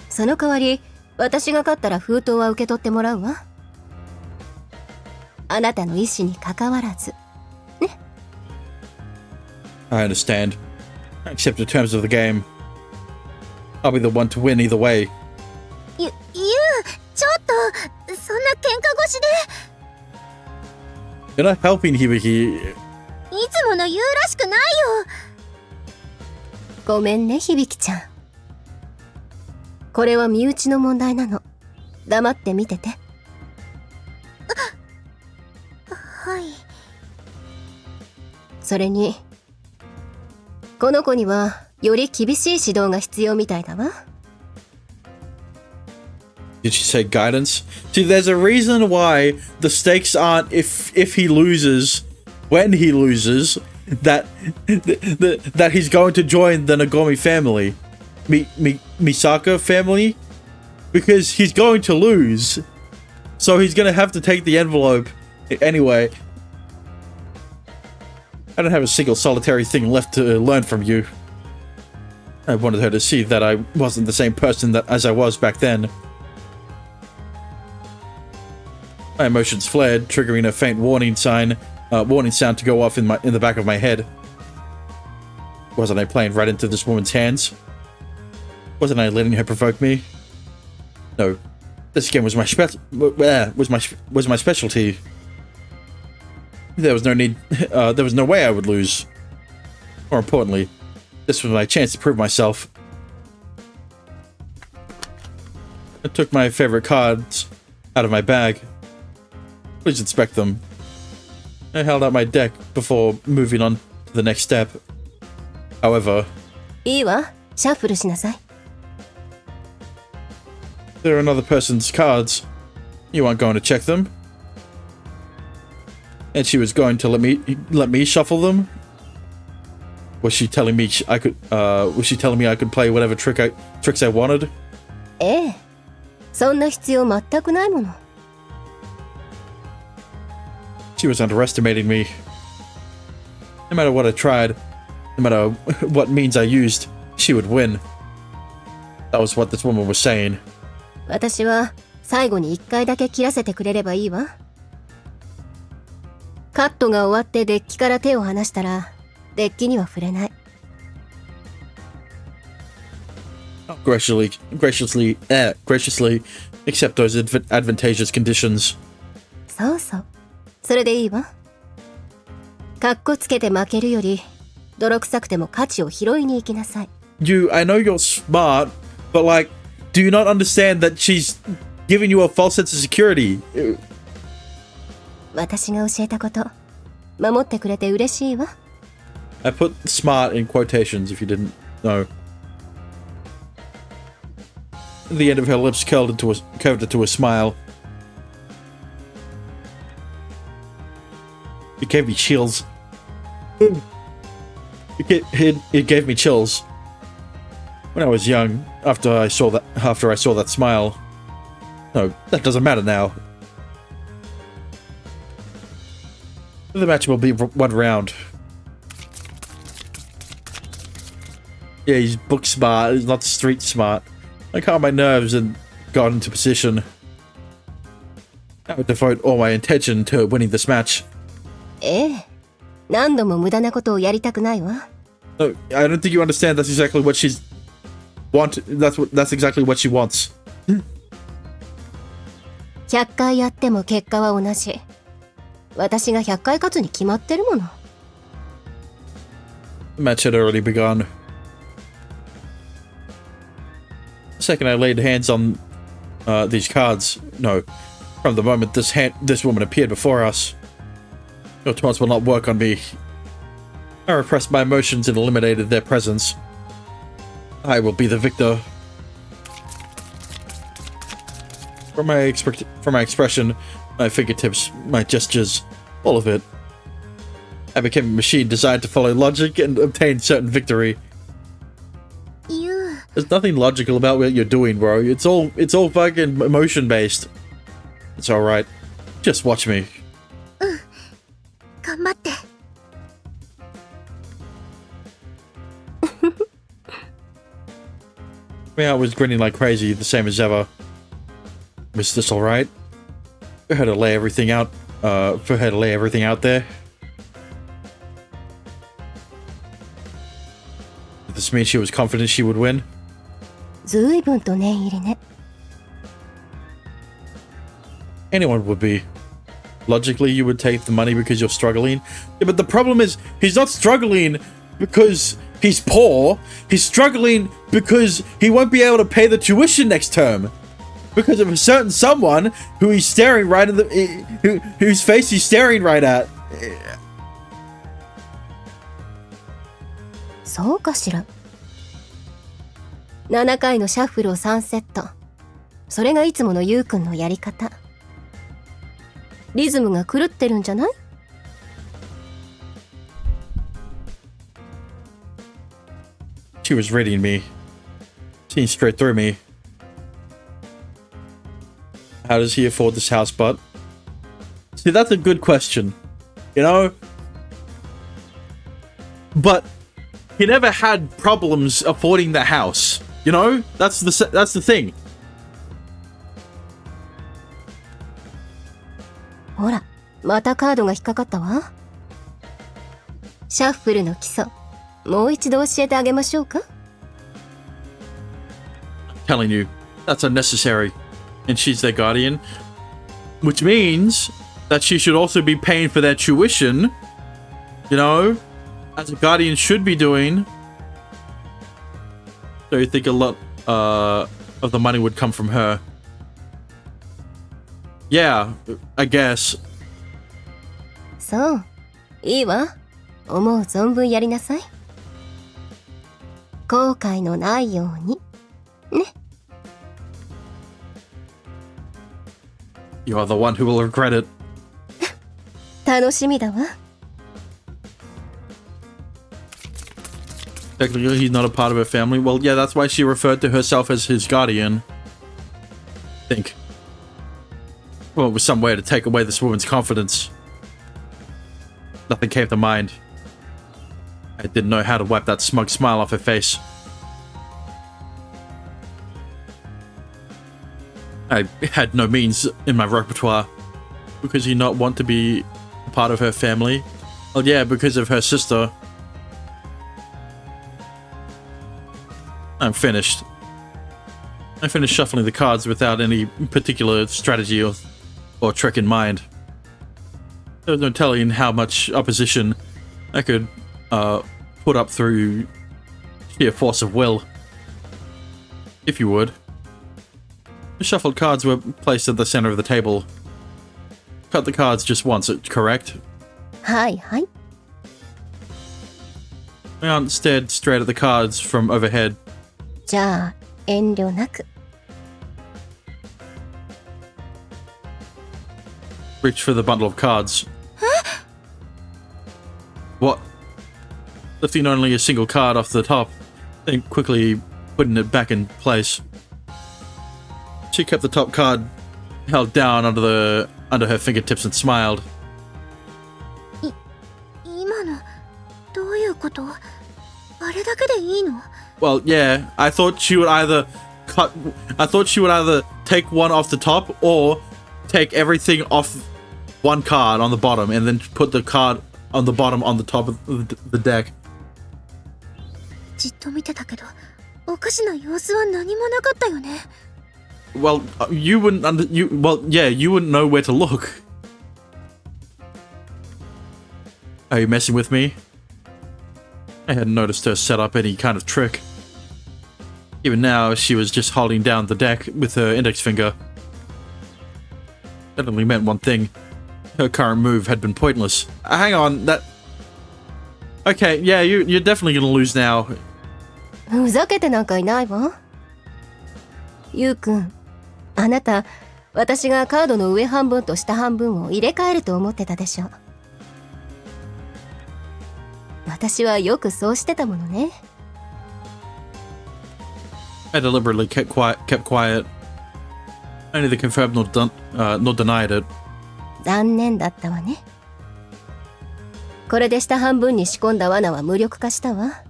その代わり、私が勝ったら封筒は受け取ってもらうわ。あなたの意思に関わらず。ね。I understand. I accept the terms of the game. I'll be the one to win either way. ゆう、ちょっと、そんな喧嘩越しで。You're not helping, Hibiki. いつものゆうらしくないよ。ごめんね、響ちゃん。これは身内の問題なの。黙って見てて。はい。それに、この子にはより厳しい指導が必要みたいだわ。Did she say guidance? See, there's a reason why the stakes aren't if he loses, when he loses, that he's going to join the Nagomi family, Misaka family, because he's going to lose, so he's gonna have to take the envelope anyway. I don't have a single solitary thing left to learn from you. I wanted her to see that I wasn't the same person as I was back then. My emotions flared, triggering a faint warning sound to go off in the back of my head. Wasn't I playing right into this woman's hands? Wasn't I letting her provoke me? No, this game was my specialty. There was no need. There was no way I would lose. More importantly, this was my chance to prove myself. I took my favorite cards out of my bag. Please inspect them. I held out my deck before moving on to the next step. However, いいわ、シャッフルしなさい。they're another person's cards. You aren't going to check them? And she was going to let me shuffle them? Was she telling me I could play whatever tricks I wanted? ええ、そんな必要全くないもの。She was underestimating me. No matter what I tried, no matter what means I used, she would win. That was what this woman was saying. 私は最後に1回だけ切らせてくれればいいわ。カットが終わってデッキから手を離したら、デッキには触れない。Graciously accept those advantageous conditions. そうそう。それでいいわ。かっこつけて負けるより、泥臭くても価値を拾いに行きなさい。I know you're smart, but like, do you not understand that she's giving you a false sense of security? 私が教えたこと、守ってくれて嬉しいわ。I put smart in quotations if you didn't know. The end of her lips curved into a smile. It gave me chills. It gave me chills. When I was young, after I saw that smile. No, that doesn't matter now. The match will be one round. Yeah, he's book smart, he's not street smart. I calmed my nerves and got into position. I would devote all my attention to winning this match. ええ、何度も無駄なことをやりたくないわ。No, I don't think you understand. That's exactly what she's That's exactly what she wants. 100回やっても結果は同じ。私が100回勝つに決まってるもの。The match had already begun. The second I laid hands on these cards, no, from the moment this woman appeared before us, your taunts will not work on me. I repressed my emotions and eliminated their presence. I will be the victor. From my expression, my fingertips, my gestures, all of it, I became a machine designed to follow logic and obtain certain victory. There's nothing logical about what you're doing, bro. It's all fucking emotion based. It's all right. Just watch me. 頑張って。I was grinning like crazy, the same as ever. Was this all right? For her to lay everything out. There. Did this mean she was confident she would win? ずいぶんと念入りね。Anyone would be. Logically, you would take the money because you're struggling. Yeah, but the problem is, he's not struggling because he's poor. He's struggling because he won't be able to pay the tuition next term. Because of a certain someone who he's staring right in whose face he's staring right at. そうかしら。7回のシャッフルを3セット。それがいつものゆうくんのやり方。リズムが狂ってるんじゃない？ She was reading me. Seeing straight through me. How does he afford this house, but? See, that's a good question. You know? But he never had problems affording the house. You know? That's the thing. ほら、またカードが引っかかったわ。シャッフルの基礎、もう一度教えてあげましょうか？ Telling you, that's unnecessary. And she's their guardian. Which means that she should also be paying for their tuition. You know? As a guardian should be doing. So you think a lot of the money would come from her. Yeah, I guess. そう、いいわ。思う存分やりなさい。後悔のないように。ね。You are the one who will regret it. 楽しみだわ。Technically, he's not a part of her family. Well, yeah, that's why she referred to herself as his guardian. I think. Well, it was some way to take away this woman's confidence. Nothing came to mind. I didn't know how to wipe that smug smile off her face. I had no means in my repertoire. Because you not want to be part of her family? Well, yeah, because of her sister. I'm finished. I finished shuffling the cards without any particular strategy or trick in mind. There was no telling how much opposition I could put up through sheer force of will. If you would. The shuffled cards were placed at the center of the table. Cut the cards just once, correct? はいはい。 My aunt stared straight at the cards from overhead. じゃあ、遠慮なく。Reached for the bundle of cards. What? Lifting only a single card off the top, then quickly putting it back in place. She kept the top card held down under her fingertips and smiled. 今のどういうこと？あれだけでいいの？ Well, yeah, I thought she would either take one off the top or take everything off one card on the bottom and then put the card on the bottom on the top of the deck. じっと見てたけど、おかしな様子は何もなかったよね。Well, you wouldn't you wouldn't know where to look. Are you messing with me? I hadn't noticed her set up any kind of trick. Even now, she was just holding down the deck with her index finger. That only meant one thing. Her current move had been pointless. Hang on, that... Okay, yeah, you're definitely gonna lose now. ふざけてなんかいないわ。ゆうくん、あなた、私がカードの上半分と下半分を入れ替えると思ってたでしょ。私はよくそうしてたものね。I deliberately kept quiet. I neither confirmed nor denied it. 残念だったわね。これで下半分に仕込んだ罠は無力化したわ。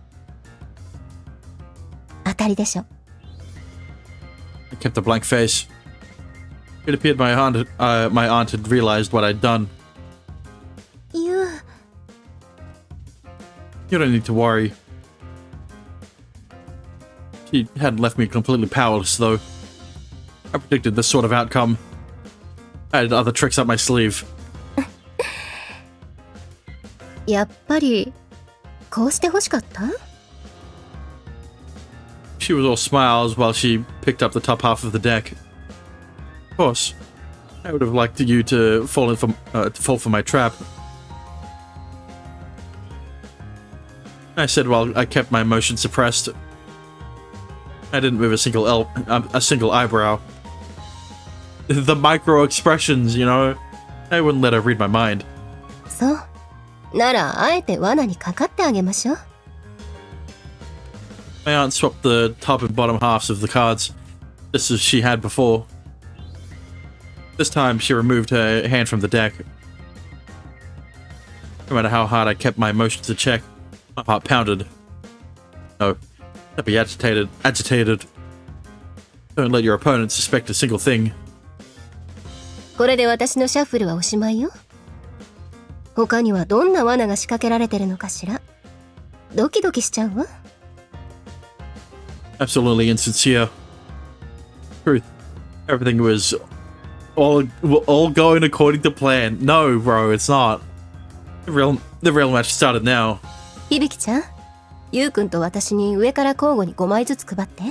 当たりでしょ。I kept a blank face. It appeared my aunt had realized what I'd done. You don't need to worry. She hadn't left me completely powerless, though. I predicted this sort of outcome. I had other tricks up my sleeve. やっぱり、こうして欲しかった？ She was all smiles while she picked up the top half of the deck. Of course, I would have liked you to fall for my trap. I said while I kept my emotion suppressed. I didn't move a single eyebrow. the micro expressions, you know? I wouldn't let her read my mind. そう。なら、あえて罠にかかってあげましょう。My aunt swapped the top and bottom halves of the cards, just as she had before. This time, she removed her hand from the deck. No matter how hard I kept my emotions in check, my heart pounded. No, don't be agitated. Don't let your opponent suspect a single thing. これで私のシャッフルはおしまいよ。他にはどんな罠が仕掛けられてるのかしら。ドキドキしちゃうわ。Absolutely insincere. Truth. Everything was all going according to plan. No, bro, it's not. The real match started now. 響ちゃん、ゆうくんと私に上から交互に5枚ずつ配って。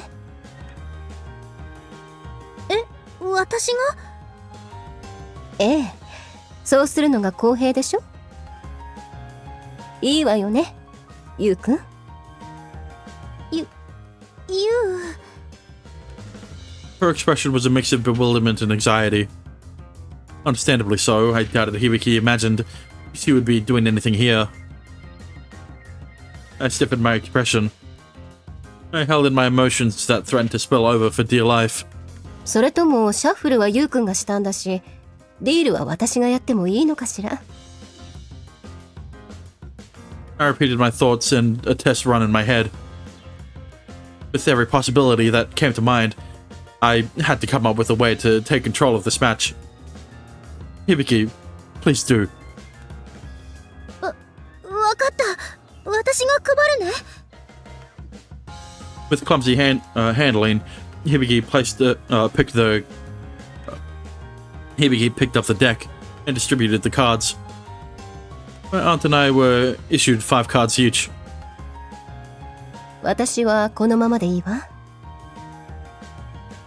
私が？ええ、そうするのが公平でしょ。いいわよね、ゆうくん。Her expression was a mix of bewilderment and anxiety. Understandably so, I doubted Hibiki imagined she would be doing anything here. I stiffened my expression. I held in my emotions that threatened to spill over for dear life. それともシャッフルはゆうくんがしたんだし、ディールは私がやってもいいのかしら。I repeated my thoughts and a test run in my head. With every possibility that came to mind, I had to come up with a way to take control of this match. Hibiki, please do. わかった。私が配るね。With clumsy handling, Hibiki Hibiki picked up the deck and distributed the cards. My aunt and I were issued 5 cards each. 私はこのままでいいわ。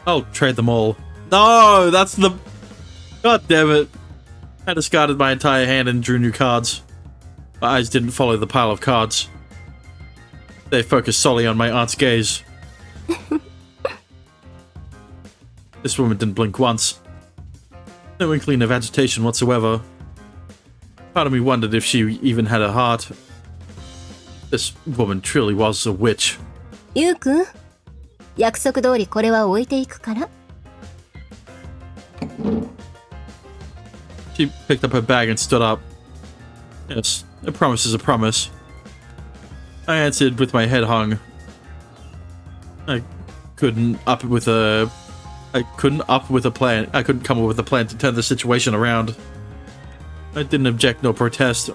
I'll trade them all. No, that's the... God damn it. I discarded my entire hand and drew new cards. My eyes didn't follow the pile of cards. They focused solely on my aunt's gaze. This woman didn't blink once. No inkling of agitation whatsoever. Part of me wondered if she even had a heart. This woman truly was a witch. ゆうくん、約束通りこれは置いていくから。She picked up her bag and stood up. Yes, a promise is a promise. I answered with my head hung. I couldn't come up with a plan. I couldn't come up with a plan to turn the situation around. I didn't object nor protest.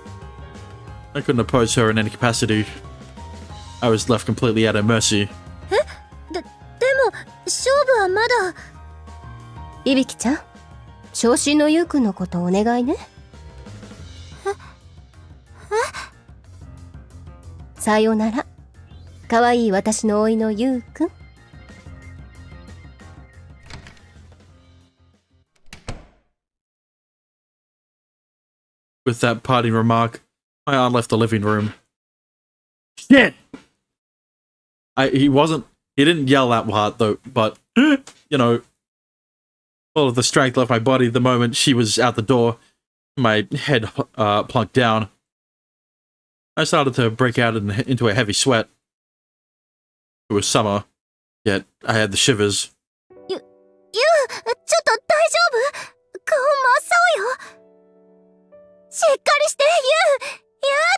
I couldn't oppose her in any capacity. I was left completely at her mercy. でも勝負はまだ。いびきちゃん、昇進のゆうくんのことお願いね。さようなら、かわいい私の甥のゆうくん。With that parting remark, my aunt left the living room. Shit! He didn't yell that hard though, but, you know, all of the strength left my body the moment she was out the door. My head plunked down. I started to break out into a heavy sweat. It was summer, yet I had the shivers. ちょっと大丈夫？顔真っ青よ。しっかりして、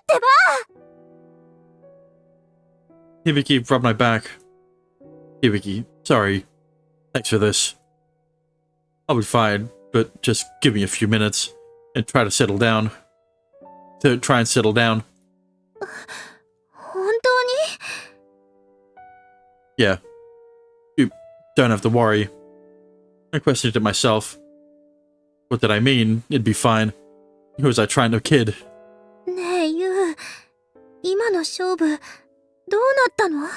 ってば。Hibiki rubbed my back. Hibiki, sorry. Thanks for this. I'll be fine, but just give me a few minutes and try and settle down. 本当に？ Yeah. You don't have to worry. I questioned it myself. What did I mean? It'd be fine. Who was I trying to kid? ねえ、ユウ。今の勝負、どうなったの？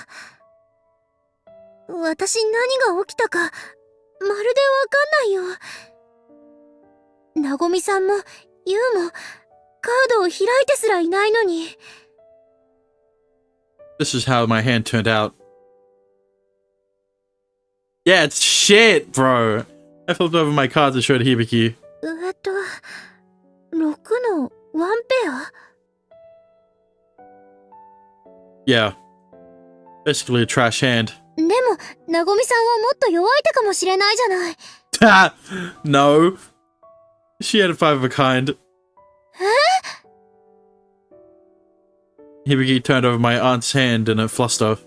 私何が起きたか、まるでわかんないよ。なごみさんも、ユウも、カードを開いてすらいないのに。This is how my hand turned out. Yeah, it's shit, bro. I flipped over my cards and showed Hibiki. 6のワンペア Yeah. Basically a trash hand. でも、なごみさんはもっと弱い手かもしれないじゃない。No. She had a 5 of a kind. Hibiki turned over my aunt's hand in a fluster.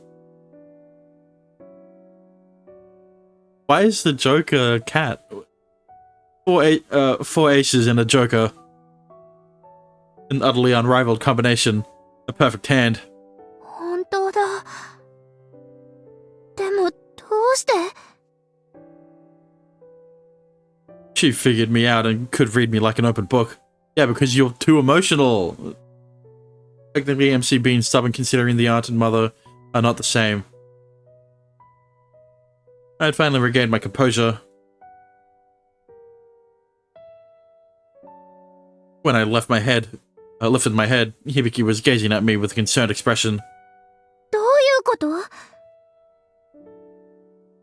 Why is the Joker a cat? 4 aces and a Joker. An utterly unrivaled combination. A perfect hand. 本当だ。でも、どうして She figured me out and could read me like an open book. Yeah, because you're too emotional. Technically, MC being stubborn considering the aunt and mother are not the same. I had finally regained my composure. When I lifted my head, Hibiki was gazing at me with a concerned expression. どういうこと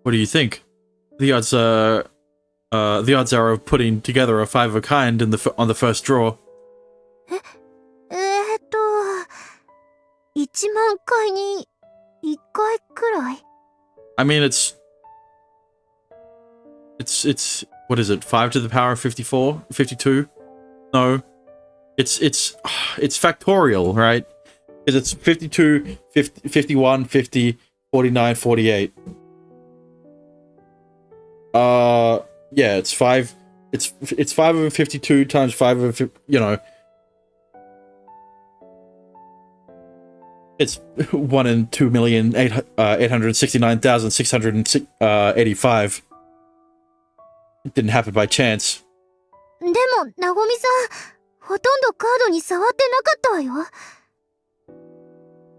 What do you think? The odds are of putting together a 5 of a kind on the first draw. 1万回に1回くらい I mean, it's what is it? 5 to the power of 54? 52? No. It's factorial, right? Because it's 52, 50, 51, 50, 49, 48. Yeah, it's 5. It's 5 over 52 times 5 over, you know. It's 1 in 2,869,685. It didn't happen by chance. でも、なごみさん、ほとんどカードに触ってなかったわよ。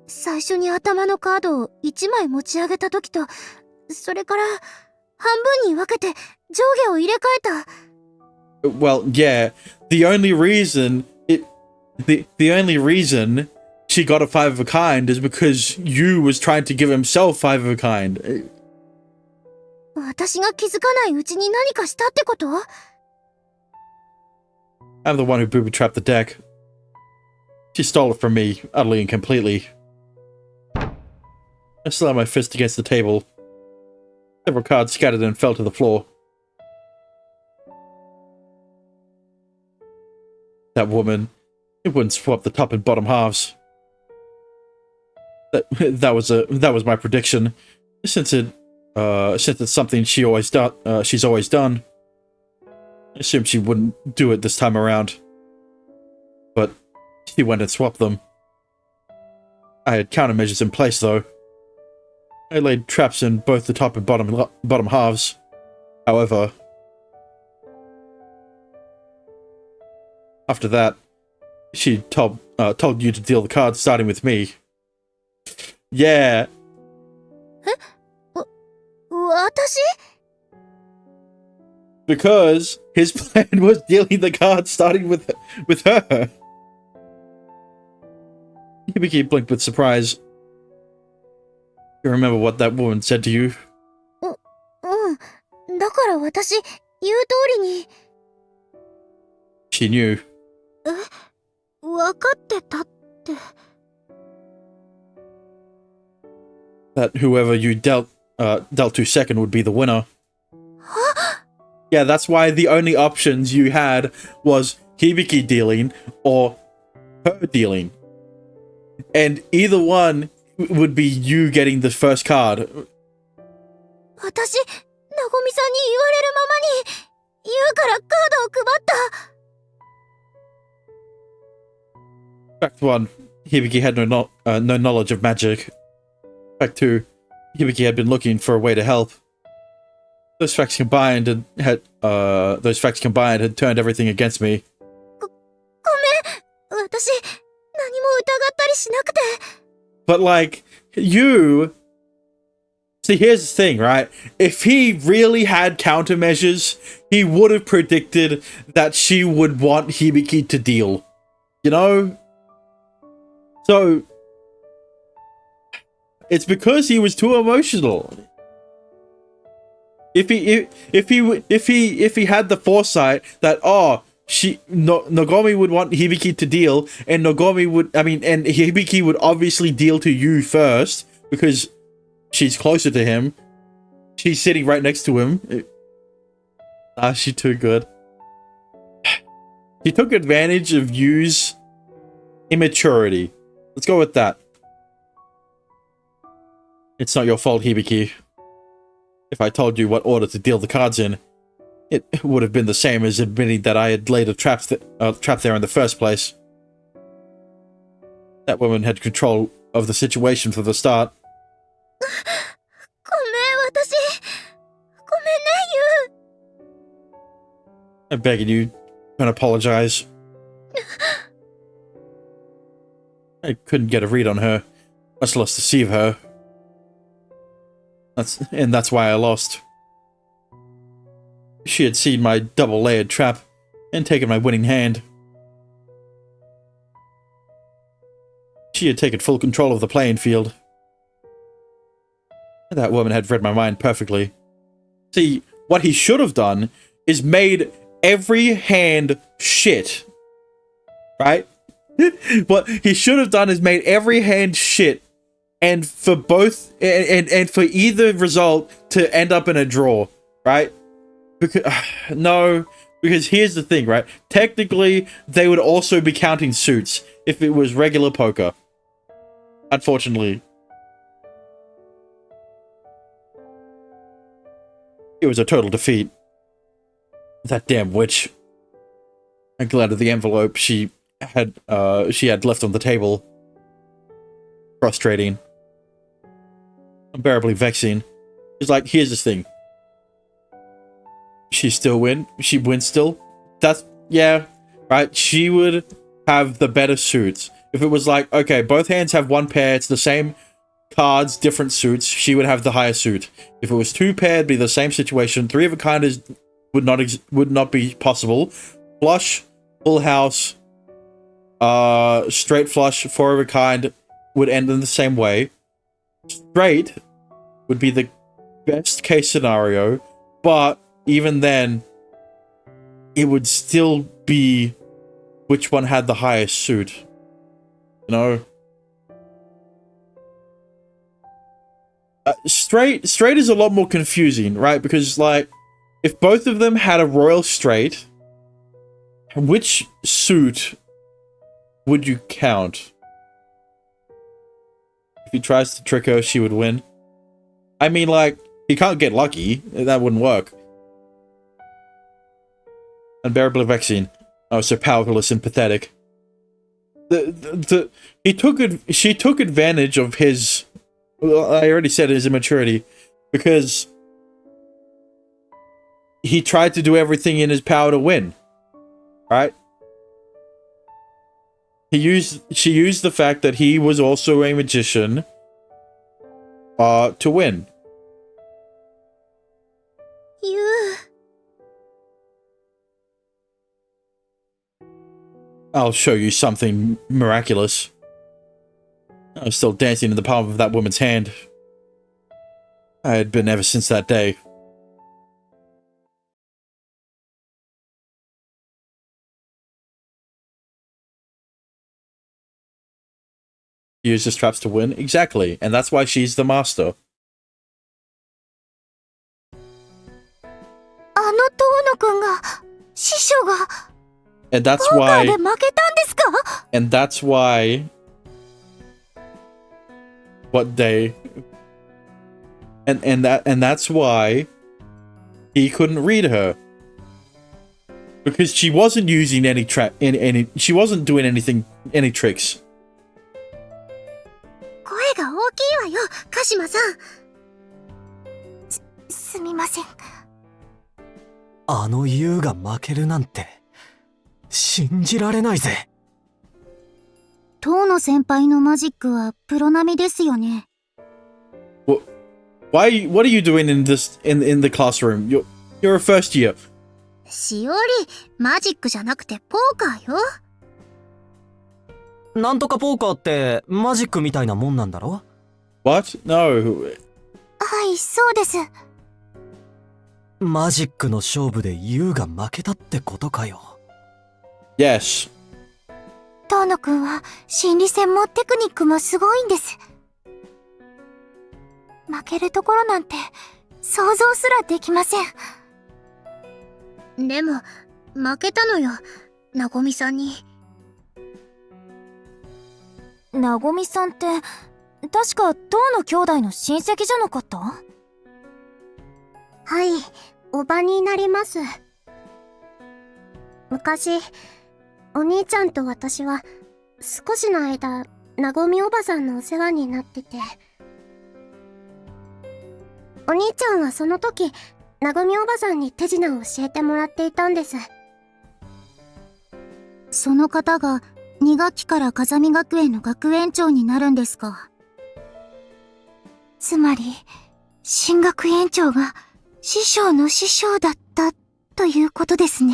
最初に頭のカードを1枚持ち上げた時と、それから半分に分けて上下を入れ替えた。Well, yeah. The only reason she got a 5 of a kind is because you was trying to give himself 5 of a kind. 私が気づかないうちに何かしたってこと I'm the one who booby-trapped the deck. She stole it from me, utterly and completely. I slammed my fist against the table. Several cards scattered and fell to the floor. That woman, it wouldn't swap the top and bottom halves. That was my prediction. Since it's something she's always done. I assumed she wouldn't do it this time around. But she went and swapped them. I had countermeasures in place though. I laid traps in both the top and bottom halves. However, after that, she told you to deal the cards starting with me. Yeah. 私 Because his plan was dealing the cards starting with her. Hibiki blinked with surprise. You remember what that woman said to you? だから私、言う通りに。She knew. 分かってたって。That whoever you dealt to second would be the winner. Yeah, that's why the only options you had was Hibiki dealing or her dealing. And either one would be you getting the first card. 私、なごみさんに言われるままに、言うからカードを配った。Fact 1, Hibiki had no knowledge of magic. Fact 2, Hibiki had been looking for a way to help. Those facts combined had turned everything against me. ごめん、私、何も疑ったりしなくて。But like, you... See, here's the thing, right? If he really had countermeasures, he would have predicted that she would want Hibiki to deal. You know? So... It's because he was too emotional. If he had the foresight that Nogomi would want Hibiki to deal, and Hibiki would obviously deal to you first because she's closer to him. She's sitting right next to him. She's too good. He took advantage of Yu's immaturity. Let's go with that. It's not your fault, Hibiki. If I told you what order to deal the cards in, it would have been the same as admitting that I had laid a trap there in the first place. That woman had control of the situation from the start. I'm begging you, don't apologize. I couldn't get a read on her, much less deceive her. That's why I lost. She had seen my double-layered trap and taken my winning hand. She had taken full control of the playing field. That woman had read my mind perfectly. See, what he should have done is made every hand shit. Right? What he should have done is made every hand shit, and for both and for either result to end up in a draw, right? Because no, because here's the thing, right? Technically, they would also be counting suits if it was regular poker. Unfortunately, it was a total defeat. That damn witch. I'm glad of the envelope she had left on the table. Frustrating. Unbearably vexing. It's like, here's this thing. She still win. She wins still. Yeah, right? She would have the better suits. If it was like, okay, both hands have one pair, it's the same cards, different suits, she would have the higher suit. If it was two paired, be the same situation. Three of a kind would not be possible. Flush, full house, straight flush, four of a kind would end in the same way. Straight would be the best case scenario, but even then, it would still be which one had the highest suit. You know? Straight is a lot more confusing, right? Because, like, if both of them had a royal straight, which suit would you count? If he tries to trick her, she would win. I mean, like, he can't get lucky. That wouldn't work. Unbearably vexing. Oh, so powerless and pathetic. She took advantage of his... Well, I already said his immaturity. Because... he tried to do everything in his power to win. Right? She used the fact that he was also a magician to win. I'll show you something miraculous. I was still dancing in the palm of that woman's hand. I had been ever since that day. Uses traps to win? Exactly, and that's why she's the master. And that's why... And that's why... What day... And that's why... he couldn't read her. Because she wasn't using any she wasn't doing anything, any tricks. 声が大きいわよ、鹿島さん。すみません。あの優が負けるなんて信じられないぜ。遠野先輩のマジックはプロ並みですよね。What are you doing in the classroom? You're a first year. しおり、マジックじゃなくてポーカーよ。なんとかポーカーってマジックみたいなもんなんだろ？ What? No. はい、そうです。マジックの勝負でユウが負けたってことかよ。Yes. 遠野くんは心理戦もテクニックもすごいんです。負けるところなんて想像すらできません。でも負けたのよ、なごみさんに。なごみさんって確か遠野兄弟の親戚じゃなかった？はい、おばになります。昔お兄ちゃんと私は少しの間なごみおばさんのお世話になってて、お兄ちゃんはその時なごみおばさんに手品を教えてもらっていたんです。その方が2学期から風見学園の学園長になるんですか。つまり新学園長が師匠の師匠だったということですね。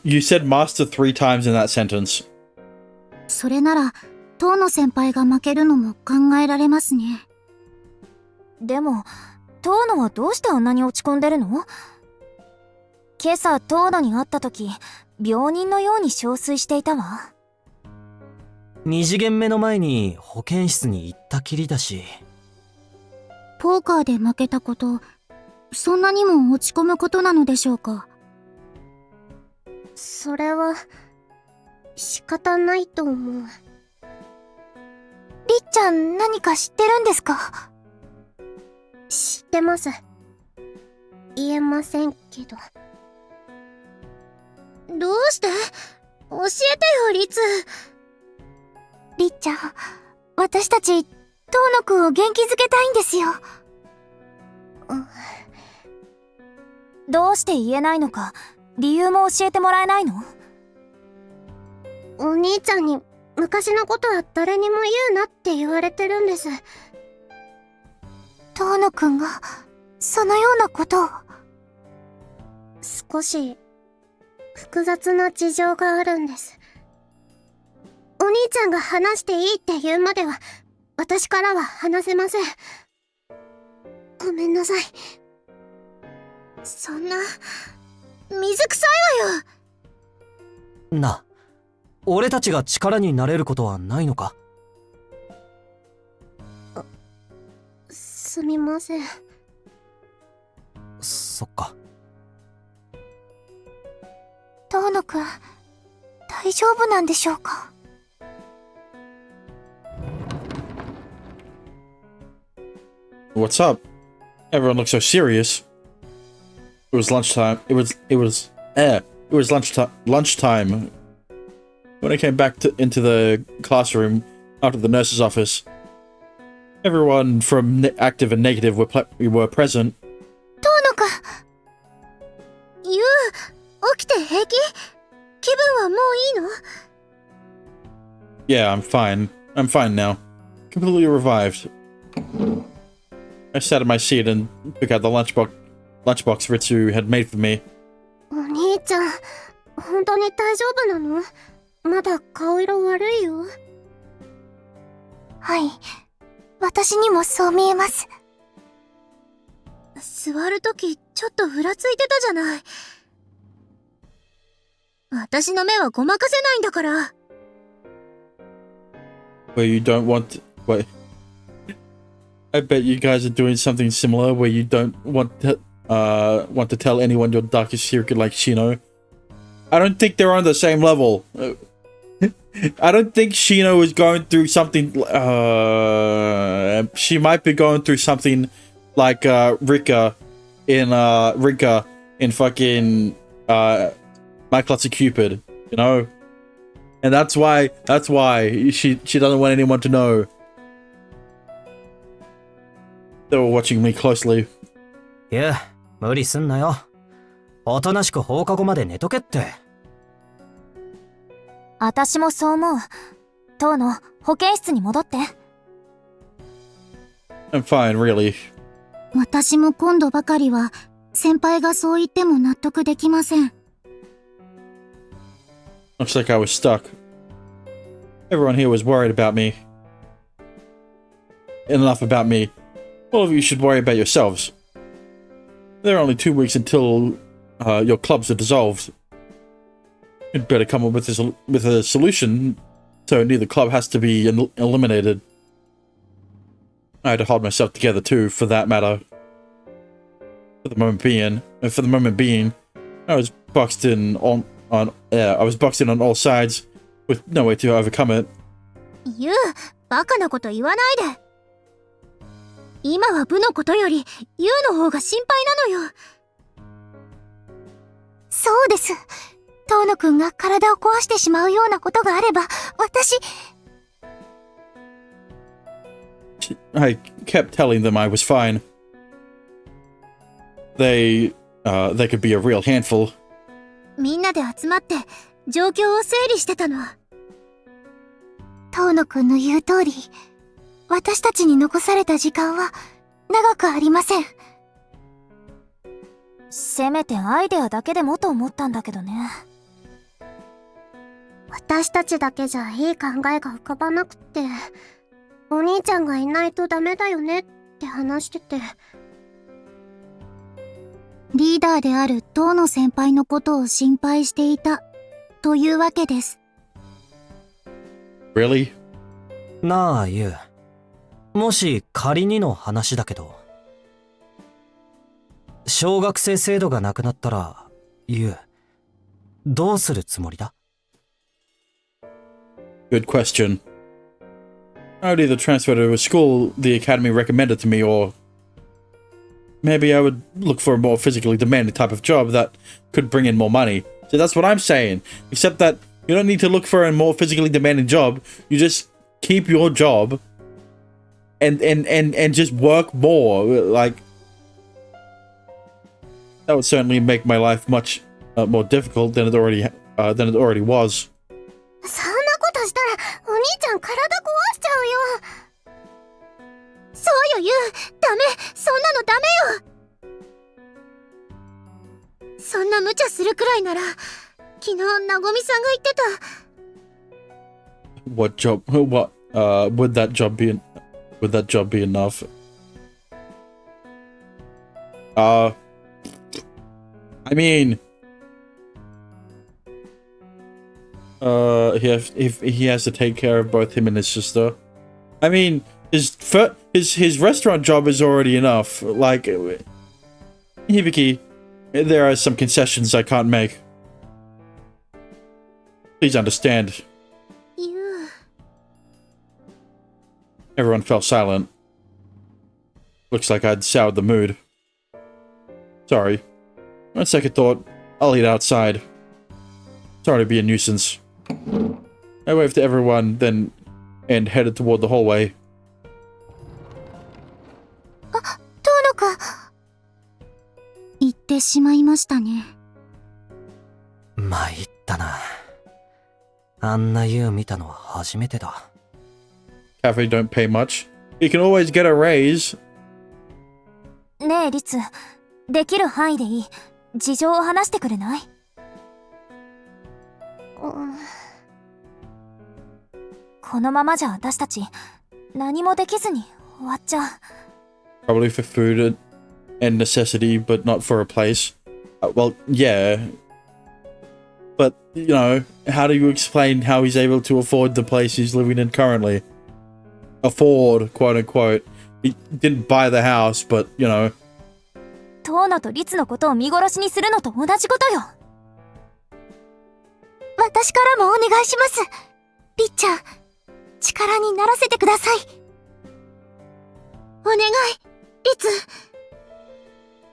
You said master 3 times in that sentence. それなら遠野先輩が負けるのも考えられますね。でも遠野はどうしてあんなに落ち込んでるの？今朝遠野に会った時病人のように憔悴していたわ。2次元目の前に保健室に行ったきりだし。ポーカーで負けたこと、そんなにも落ち込むことなのでしょうか。それは仕方ないと思う。りっちゃん何か知ってるんですか？知ってます。言えませんけど。どうして？教えてよ、リツ。りっちゃん、私たち遠野くんを元気づけたいんですよ。どうして言えないのか理由も教えてもらえないの？お兄ちゃんに昔のことは誰にも言うなって言われてるんです。遠野くんがそのようなことを。少し複雑な事情があるんです。お兄ちゃんが話していいって言うまでは私からは話せません。ごめんなさい。そんな水臭いわよ。な、俺たちが力になれることはないのか？すみません。そっか。遠野くん、大丈夫なんでしょうかWhat's up? Everyone looks so serious. It was lunchtime. It was lunchtime. When I came back into the classroom after the nurse's office, everyone from active and negative were present. 遠野くん、ゆう、起きて平気？気分はもういいの？ Yeah, I'm fine. I'm fine now. Completely revived. I sat in my seat and took out the lunchbox Ritsu had made for me. お兄ちゃん、本当に大丈夫なの？まだ顔色悪いよ。はい、私にもそう見えます。座るときちょっとふらついてたじゃない。私の目はごまかせないんだから。Where you don't want... Wait. I bet you guys are doing something similar where you don't want to tell anyone your darkest secret like Shino. I don't think they're on the same level. I don't think Shino is going through something... she might be going through something like Rika in fucking My Classic Cupid, you know? And that's why she doesn't want anyone to know. They were watching me closely. いや、無理すんなよ。おとなしく放課後まで寝とけって。私もそう思う。当の保健室に戻って。I'm fine, really. 私も今度ばかりは先輩がそう言っても納得できません。Looks like I was stuck. Everyone here was worried about me. Enough about me. All of you should worry about yourselves. There are only 2 weeks until your clubs are dissolved. You'd better come up with a solution so neither club has to be eliminated. I had to hold myself together too, for that matter. For the moment being, I was boxed in on all sides with no way to overcome it. ユウ、バカなこと言わないで。今は部のことよりユウの方が心配なのよ。そうです。遠野くんが体を壊してしまうようなことがあれば、私。I kept telling them I was fine. They could be a real handful. みんなで集まって状況を整理してたの。遠野くんの言う通り、私たちに残された時間は長くありません。せめてアイデアだけでもと思ったんだけどね。私たちだけじゃいい考えが浮かばなくて、お兄ちゃんがいないとダメだよねって話してて。リーダーである遠野先輩のことを心配していたというわけです。Really? なあ、ユウ。もし仮にの話だけど、小学生制度がなくなったら、ユウ、どうするつもりだ？ Good question. I would either transfer to a school the academy recommended to me, or maybe I would look for a more physically demanding type of job that could bring in more money. So that's what I'm saying. Except that you don't need to look for a more physically demanding job. You just keep your job and just work more. Like, that would certainly make my life much more difficult than it already was. そんなことしたらお兄ちゃん体壊しちゃうよ。そうよ、ユウ。ダメ。そんなのダメよ。そんな無茶するくらいなら、昨日なごみさんが言ってた。What job? What? Would that job be enough? I mean, if he has to take care of both him and his sister. I mean, his restaurant job is already enough. Like, Hibiki, there are some concessions I can't make. Please understand. ユウ。 Everyone fell silent. Looks like I'd soured the mood. Sorry. On second thought, I'll eat outside. Sorry to be a nuisance. I waved to everyone, then and headed toward the hallway. 遠野くん。言ってしまいましたね。参ったな。あんなユウ見たのは初めてだ。Cafe don't pay much. You can always get a raise. ねえ、リツ。できる範囲でいい。事情を話してくれない？このままじゃ私たち何もできずに終わっちゃう。Probably for food and necessity, but not for a place. Well, yeah. But, you know, how do you explain how he's able to afford the place he's living in currently? Afford, quote unquote. He didn't buy the house, but, you know. 遠野とリツのことを見殺しにするのと同じことよ。私からもお願いします。りっちゃん、力にならせてください。お願い、リツ。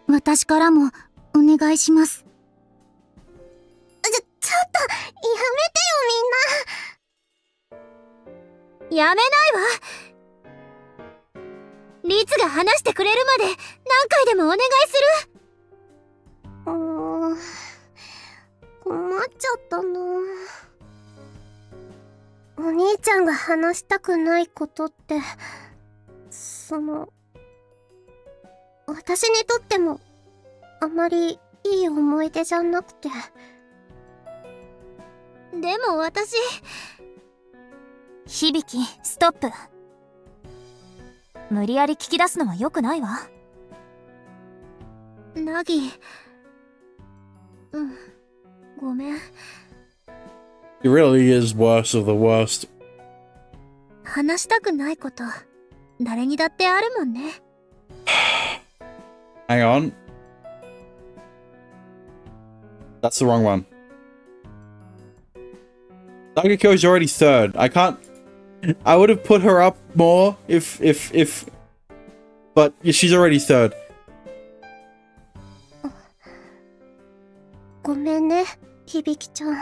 私からもお願いします。ちょっと、やめてよみんな。やめないわ。リツが話してくれるまで何回でもお願いする。困っちゃったな。お兄ちゃんが話したくないことって、私にとってもあまりいい思い出じゃなくて。でも私、響、ストップ。無理やり聞き出すのは良くないわ。ナギ。ごめん。He really is worst of the worst. 話したくないこと、誰にだってあるもんね。Hang on. That's the wrong one. Nagiko's already third. I can't... I would have put her up more if... But she's already third. ごめんね、響ちゃん。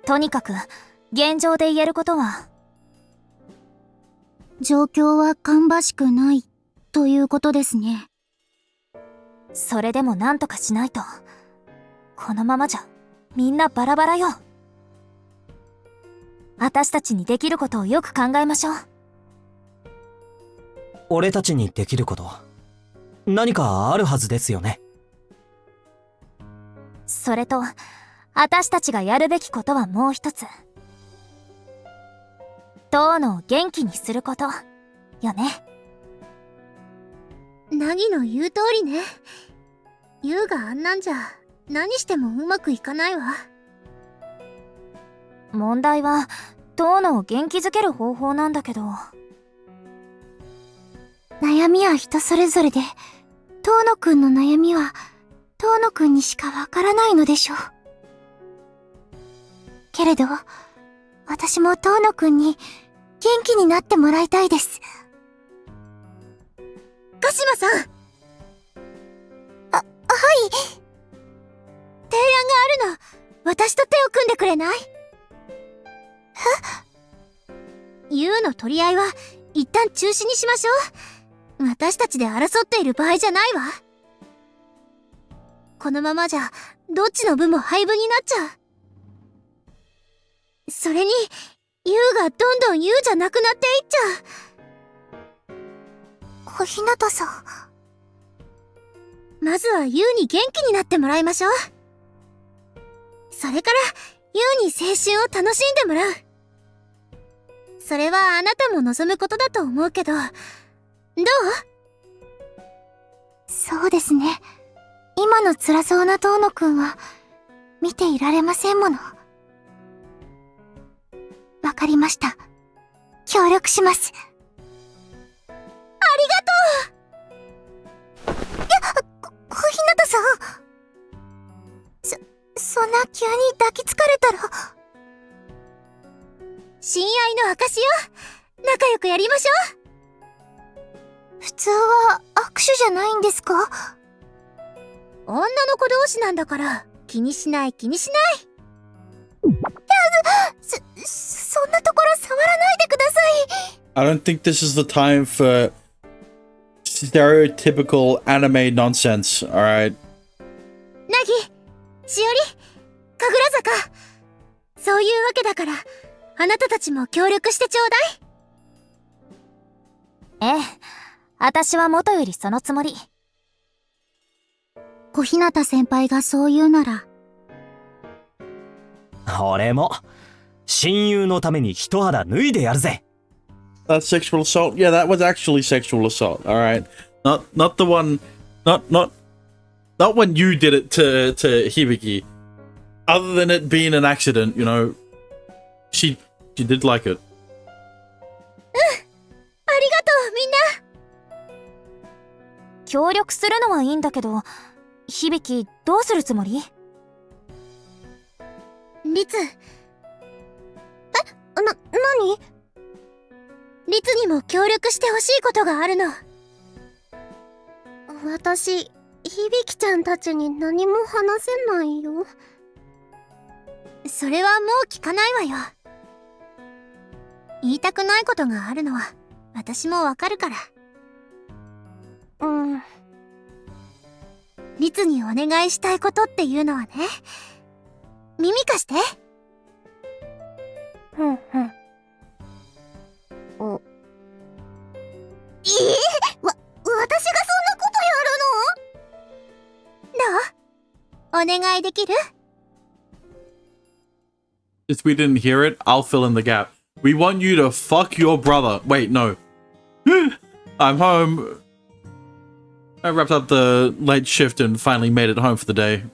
とにかく、現状で言えることは、状況は芳しくないということですね。それでもなんとかしないと。このままじゃ、みんなバラバラよ。私たちにできることをよく考えましょう。俺たちにできること、何かあるはずですよね。それと、私たちがやるべきことはもう一つ。遠野を元気にすること、よね。ナギの言う通りね。ユウがあんなんじゃ、何してもうまくいかないわ。問題は、遠野を元気づける方法なんだけど。悩みは人それぞれで、遠野くんの悩みは、遠野くんにしかわからないのでしょう。けれど、私も遠野くんに元気になってもらいたいです。鹿島さん。はい。提案があるの。私と手を組んでくれない？ユウの取り合いは一旦中止にしましょう。私たちで争っている場合じゃないわ。このままじゃどっちの部も廃部になっちゃう。それにユウがどんどんユウじゃなくなっていっちゃう。小日向さん、まずはユウに元気になってもらいましょう。それからユウに青春を楽しんでもらう。それはあなたも望むことだと思うけど、どう？そうですね。今の辛そうな遠野くんは見ていられませんもの。わかりました。協力します。ありがとう。いや、小日向さん。そんな急に抱きつかれたら。親愛の証よ。仲良くやりましょう。普通は握手じゃないんですか？女の子同士なんだから、気にしない気にしない。いや、そんなところ触らないでください。I don't think this is the time for stereotypical anime nonsense, alright? ナギ、しおり、神楽坂。そういうわけだから、あなたたちも協力してちょうだい。ええ、私は元よりそのつもり。小日向先輩がそう言うなら。俺も、親友のために一肌脱いでやるぜ。That's sexual assault? Yeah, that was actually sexual assault, alright? Not the one... Not when you did it to Hibiki. Other than it being an accident, you know. She did like it. ありがとう、みんな。協力するのはいいんだけど、響どうするつもり？リツ。何？リツにも協力してほしいことがあるの。私、響ちゃんたちに何も話せないよ。それはもう聞かないわよ。言いたくないことがあるのは私もわかるから。リツにお願いしたいことっていうのはね、耳貸して。お。私がそんなことやるの？どう？お願いできる？ If we didn't hear it, I'll fill in the gap. We want you to fuck your brother. Wait, no. I'm home. I wrapped up the late shift and finally made it home for the day.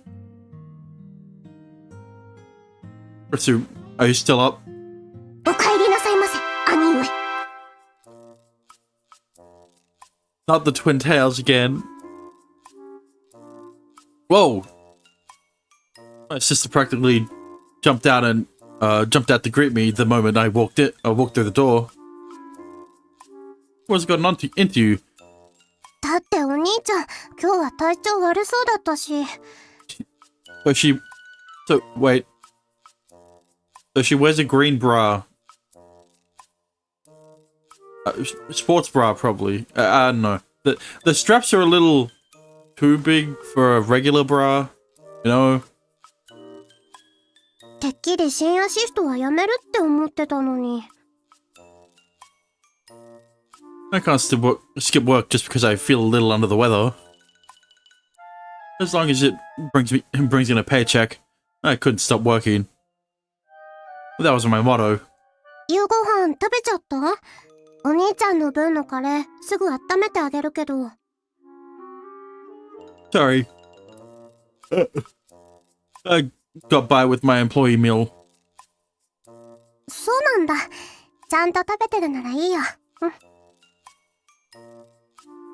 Ritsu, are you still up? お帰りなさいませ、兄上。 Not the twin tails again. Whoa! My sister practically jumped out to greet me the moment I walked through the door. What's gotten into you? だってお兄ちゃん、今日は体調悪そうだったし。So wait. So she wears a green bra. Sports bra, probably. I don't know. The straps are a little too big for a regular bra, you know? てっきり深夜シフトはやめるって思ってたのに。I can't skip work just because I feel a little under the weather. As long as it brings in a paycheck, I couldn't stop working. That was my motto. 夕ご飯食べちゃった？お兄ちゃんの分のカレーすぐ温めてあげるけど。Sorry. I got by with my employee meal. そうなんだ。ちゃんと食べてるならいいよ。うん。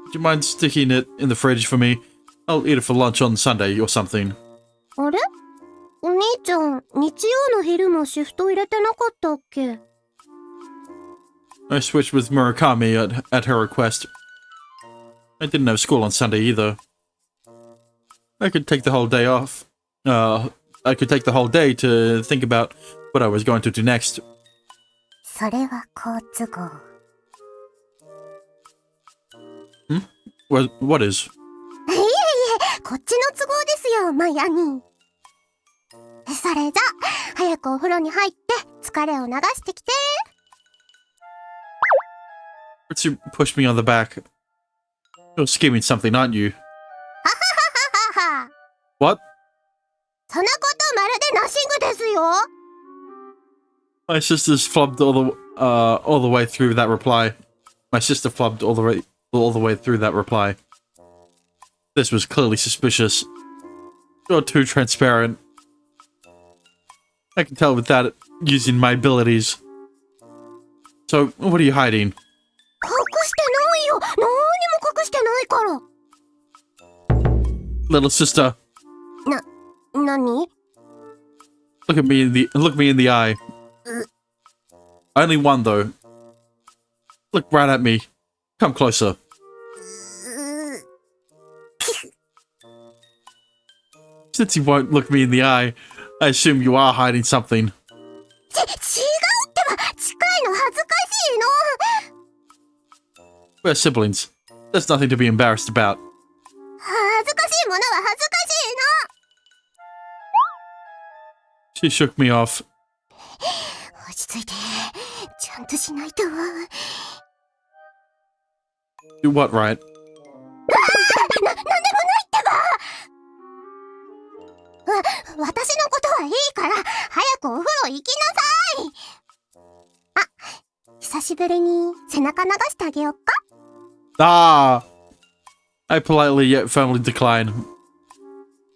Would you mind sticking it in the fridge for me? I'll eat it for lunch on Sunday or something. あれ？お兄ちゃん、日曜の昼もシフト入れてなかったっけ？ I switched with Murakami at her request. I didn't have school on Sunday either. I could take the whole day off. I could take the whole day to think about what I was going to do next. それは好都合。What is? いえいえ、こっちの都合ですよ、マイアニー。それじゃ、早くお風呂に入って疲れを流してきて。Ritsu pushed me on the back. You're scheming something, aren't you? ははははは。 What? そんなことまるでナッシングですよ。My sister's flubbed all the way through that reply. My sister flubbed all the way through that reply. This was clearly suspicious. You're too transparent. I can tell without using my abilities. So, what are you hiding? 隠してないよ。何にも隠してないから。 Little sister, 何？ look me in the eye. Only one though. Look right at me. Come closer. Since you won't look me in the eye, I assume you are hiding something. 違うってば、近いの恥ずかしいの。 We're siblings. There's nothing to be embarrassed about. 恥ずかしいものは恥ずかしい She shook me off. の。落ち着いて、ちゃんとしないと。 Do what right? なんでもないってば。私のことはいいから早くお風呂行きなさい。あ、久しぶりに背中流してあげよっか。 Ah! I politely yet firmly decline.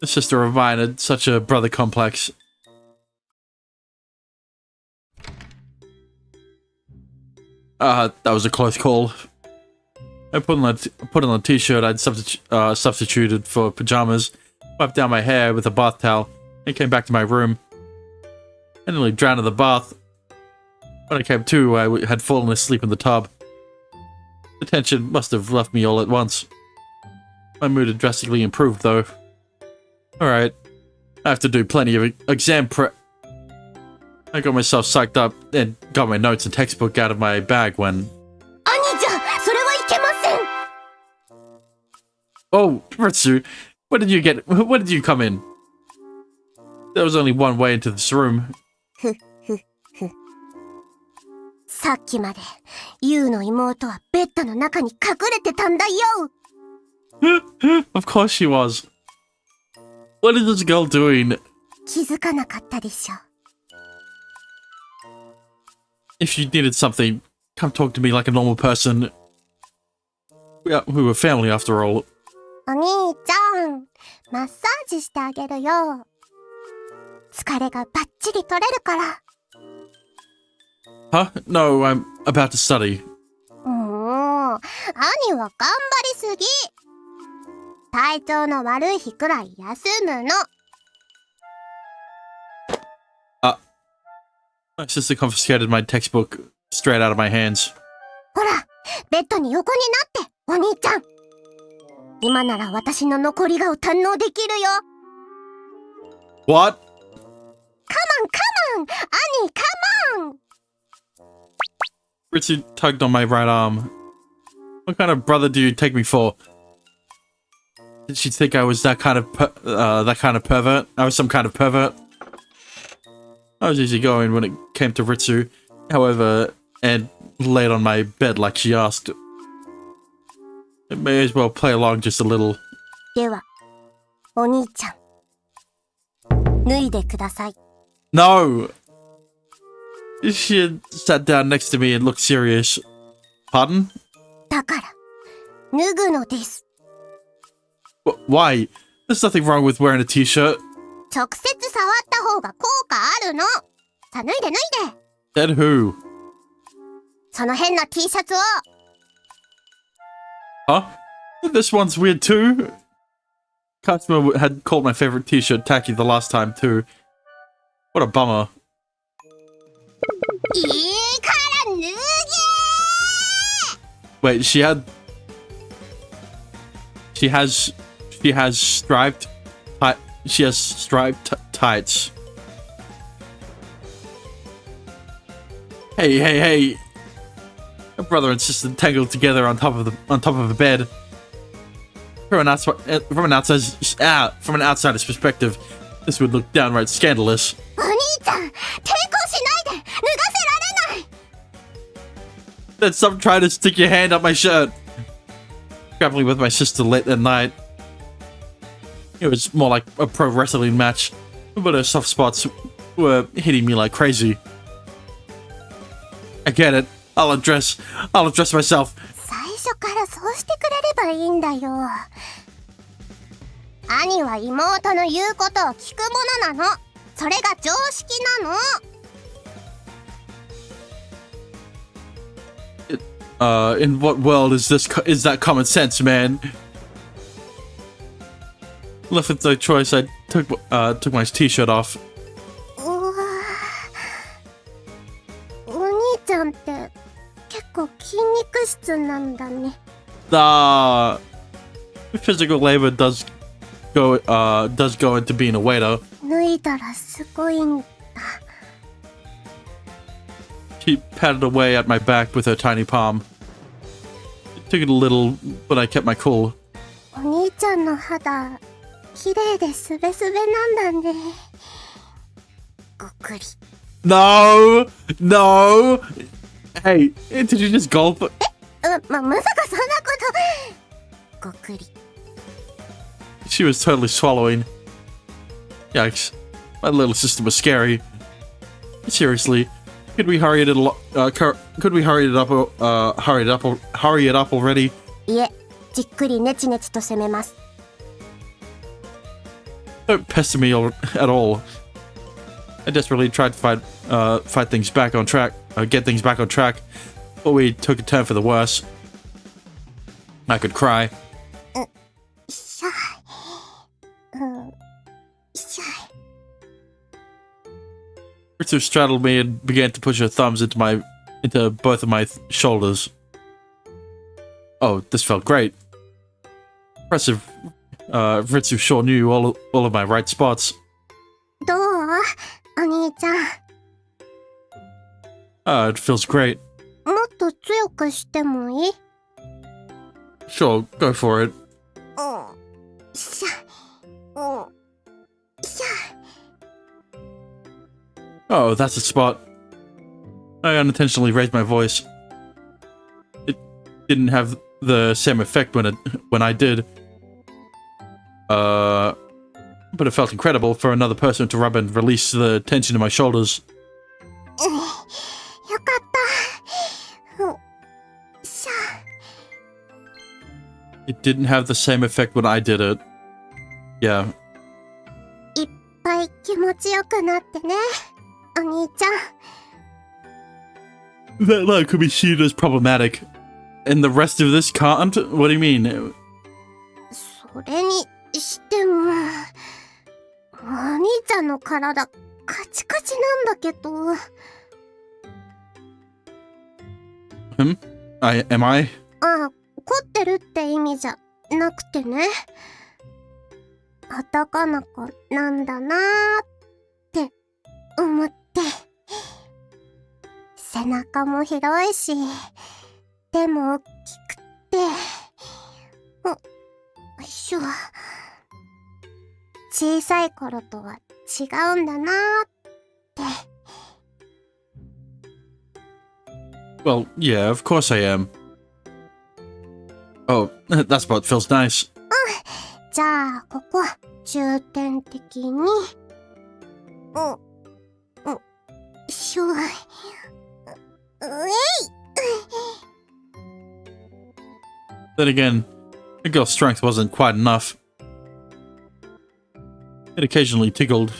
The sister of mine had such a brother complex. That was a close call. I put on a t-shirt I'd substituted for pajamas, wiped down my hair with a bath towel, and came back to my room. I nearly drowned in the bath. When I came to, I had fallen asleep in the tub. The tension must have left me all at once. My mood had drastically improved, though. Alright, I have to do plenty of exam prep. I got myself psyched up and got my notes and textbook out of my bag when... 兄ちゃん、それはいけません。 Oh, Ritsu, when did you come in? There was only one way into this room. さっきまで、ユウの妹はベッドの中に隠れてたんだよ。 Of course she was. What is this girl doing? 気づかなかったでしょ。 If you needed something, come talk to me like a normal person. We were family after all. お兄ちゃん、マッサージしてあげるよ。疲れがバッチリ取れるから。Huh? No, I'm about to study. もう、兄は頑張りすぎ。体調の悪い日くらい休むの。My sister confiscated my textbook straight out of my hands. ほら、ベッドに横になって、お兄ちゃん。今なら私の残り顔堪能できるよ。What? Come on! 兄、come on! Ritsu tugged on my right arm. What kind of brother do you take me for? Did she think I was that kind of pervert? I was some kind of pervert? I was easygoing when it came to Ritsu, however, and laid on my bed like she asked. It may as well play along just a little. では、お兄ちゃん、脱いでください。No! She had sat down next to me and looked serious. Pardon? だから、脱ぐのです。Why? There's nothing wrong with wearing a t-shirt. 直接触った方が効果あるの。さあ、脱いで脱いで。Then who? その変な T シャツを。Huh? This one's weird too. Customer had called my favorite t-shirt tacky the last time too. What a bummer. いいから脱げー Wait, she has striped tights. Hey. My brother and sister tangled together on top of the bed. From an outsider's perspective, this would look downright scandalous. お兄ちゃん、抵抗しないで。脱がせられない。 Then some try to stick your hand up my shirt. Grappling with my sister late at night. It was more like a pro wrestling match, but her soft spots were hitting me like crazy. I get it. I'll undress myself. 最初からそうしてくれればいいんだよ。兄は妹の言うことを聞くものなの。それが常識なの。In what world is that common sense, man? Left with no choice, I took my t-shirt off. うわー、お兄ちゃんって結構筋肉質なんだね。Physical labor does go into being a waiter. 脱いだらすごいんだ。She patted away at my back with her tiny palm. It took it a little, but I kept my cool. お兄ちゃんの肌、綺麗でスベスベなんだね。ごっくり。No! Hey, did you just gulp? まさかそんなこと。ごっくり。She was totally swallowing. Yikes. My little sister was scary. Seriously, could we hurry it up already? いえ、じっくりネチネチと攻めます。Don't pester me at all. I desperately tried to get things back on track, but we took a turn for the worse. I could cry. シャイ。シャイ。Ritsu straddled me and began to push her thumbs into both of my shoulders. Oh, this felt great. Impressive. Ritsu sure knew all of my right spots. どう？お兄ちゃん。It feels great. もっと強くしてもいい？ Sure, go for it. シャイ。シャイ。 Oh, that's a spot. I unintentionally raised my voice. It didn't have the same effect when I did. But it felt incredible for another person to rub and release the tension in my shoulders. よかった。シャイ。It didn't have the same effect when I did it. Yeah. いっぱい気持ちよくなってね、お兄ちゃん。 That line could be seen as problematic. And the rest of this can't? What do you mean? それにしても、お兄ちゃんの体カチカチなんだけど。Am I? あ、凝ってるって意味じゃなくてね。男の子なんだなーって思って。背中も広いし、手も大きくって。よいしょ。小さい頃とは違うんだなーって。Well, yeah, of course I am. Oh, that's what feels nice. じゃあ、ここ、重点的に。しょ。Then again, the girl's strength wasn't quite enough. It occasionally tickled.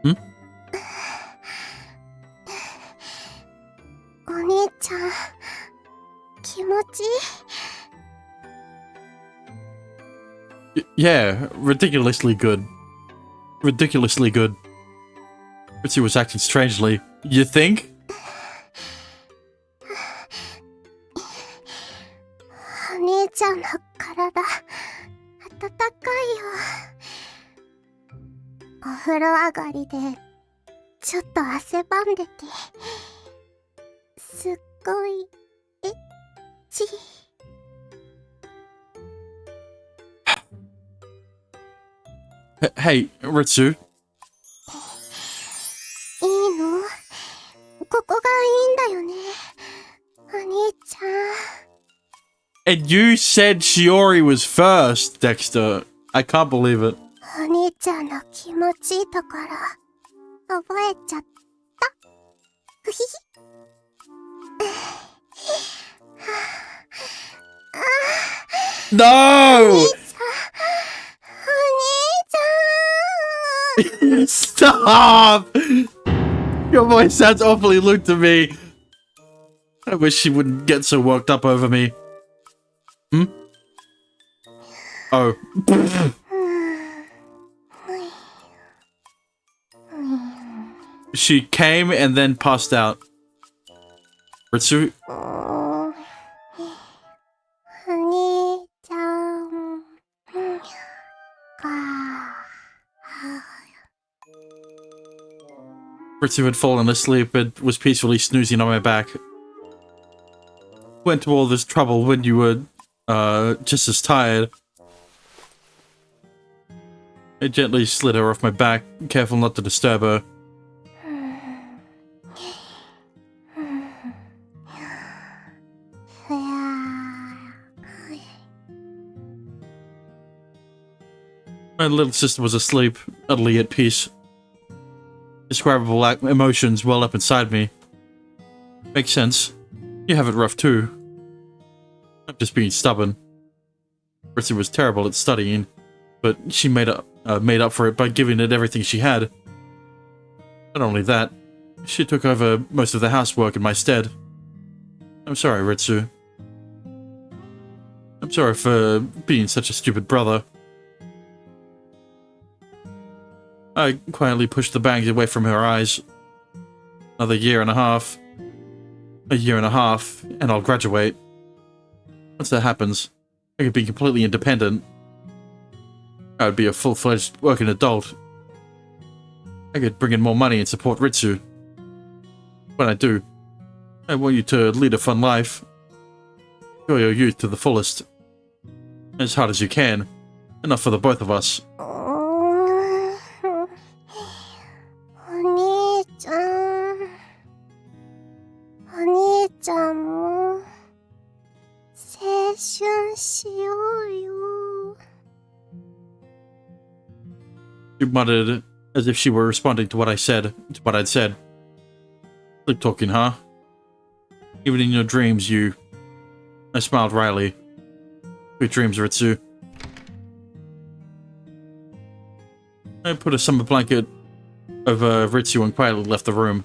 Hmm? お兄ちゃん、気持ちいい？ Yeah, ridiculously good. Ridiculously good. Ritsu was acting strangely. You think? お兄ちゃんの体、温かいよ。お風呂上がりで、ちょっと汗ばんでて、すっごい、エッチ。Hey, Ritsu. いいの？ここがいいんだよね。お兄ちゃん。 And you said Shiori was first, Dexter. I can't believe it. お兄ちゃんの気持ちいいところ、覚えちゃった。ふひひ。No! お兄ちゃん。 Stop! Your voice sounds awfully lewd to me. I wish she wouldn't get so worked up over me. Hmm? Oh. She came and then passed out. Ritsu? お兄ちゃん。Ritsu had fallen asleep and was peacefully snoozing on my back. Went to all this trouble when you were, just as tired. I gently slid her off my back, careful not to disturb her. My little sister was asleep, utterly at peace. Indescribable emotions well up inside me. Makes sense. You have it rough too. I'm just being stubborn. Ritsu was terrible at studying, but she made up for it by giving it everything she had. Not only that, she took over most of the housework in my stead. I'm sorry, Ritsu. I'm sorry for being such a stupid brother. I quietly pushed the bags away from her eyes. Another year and a half. A year and a half, and I'll graduate. Once that happens, I could be completely independent. I would be a full-fledged working adult. I could bring in more money and support Ritsu. When I do, I want you to lead a fun life. Enjoy your youth to the fullest. As hard as you can. Enough for the both of us. お兄ちゃん。お兄ちゃんも青春しようよ。 She muttered, as if she were responding to what I'd said. Sleep talking, huh? Even in your dreams, you... I smiled wryly. Sweet dreams, Ritsu. I put a summer blanket over Ritsu and quietly left the room.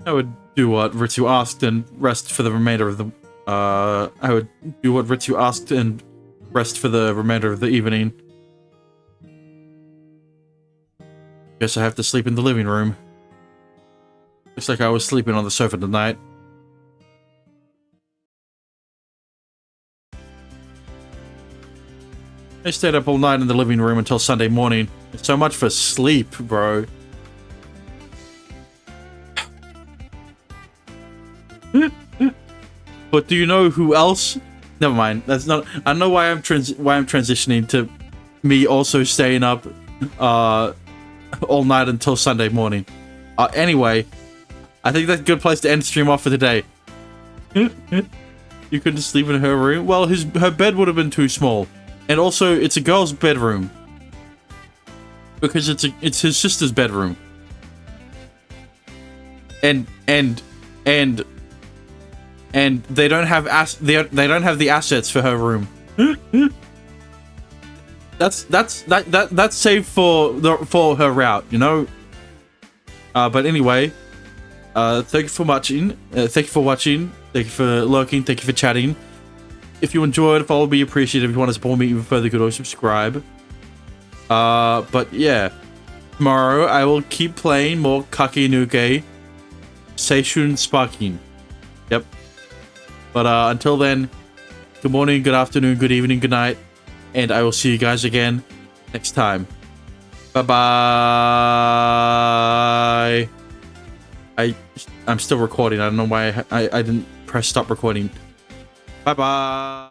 I would do what Ritsu asked and rest for the remainder of the... I would do what Ritsu asked and rest for the remainder of the evening. Guess I have to sleep in the living room. Looks like I was sleeping on the sofa tonight. I stayed up all night in the living room until Sunday morning. So much for sleep, bro. But do you know who else? Never mind. That's not. I know why I'm transitioning to me also staying up all night until Sunday morning. Anyway, I think that's a good place to end the stream off for today. You couldn't sleep in her room? Well, her bed would have been too small. And also, it's a girl's bedroom. Because it's his sister's bedroom. And they don't have they don't have the assets for her room. That's safe for her route, you know. But anyway, thank you for watching. Thank you for watching. Thank you for lurking. Thank you for chatting. If you enjoyed, follow me, appreciate it. If you want to support me even further, you could always subscribe. But yeah, tomorrow I will keep playing more Kakenuke Seishun Sparking. Yep. But until then, good morning, good afternoon, good evening, good night, and I will see you guys again next time. Bye-bye. I'm still recording. I don't know why I didn't press stop recording. Bye-bye.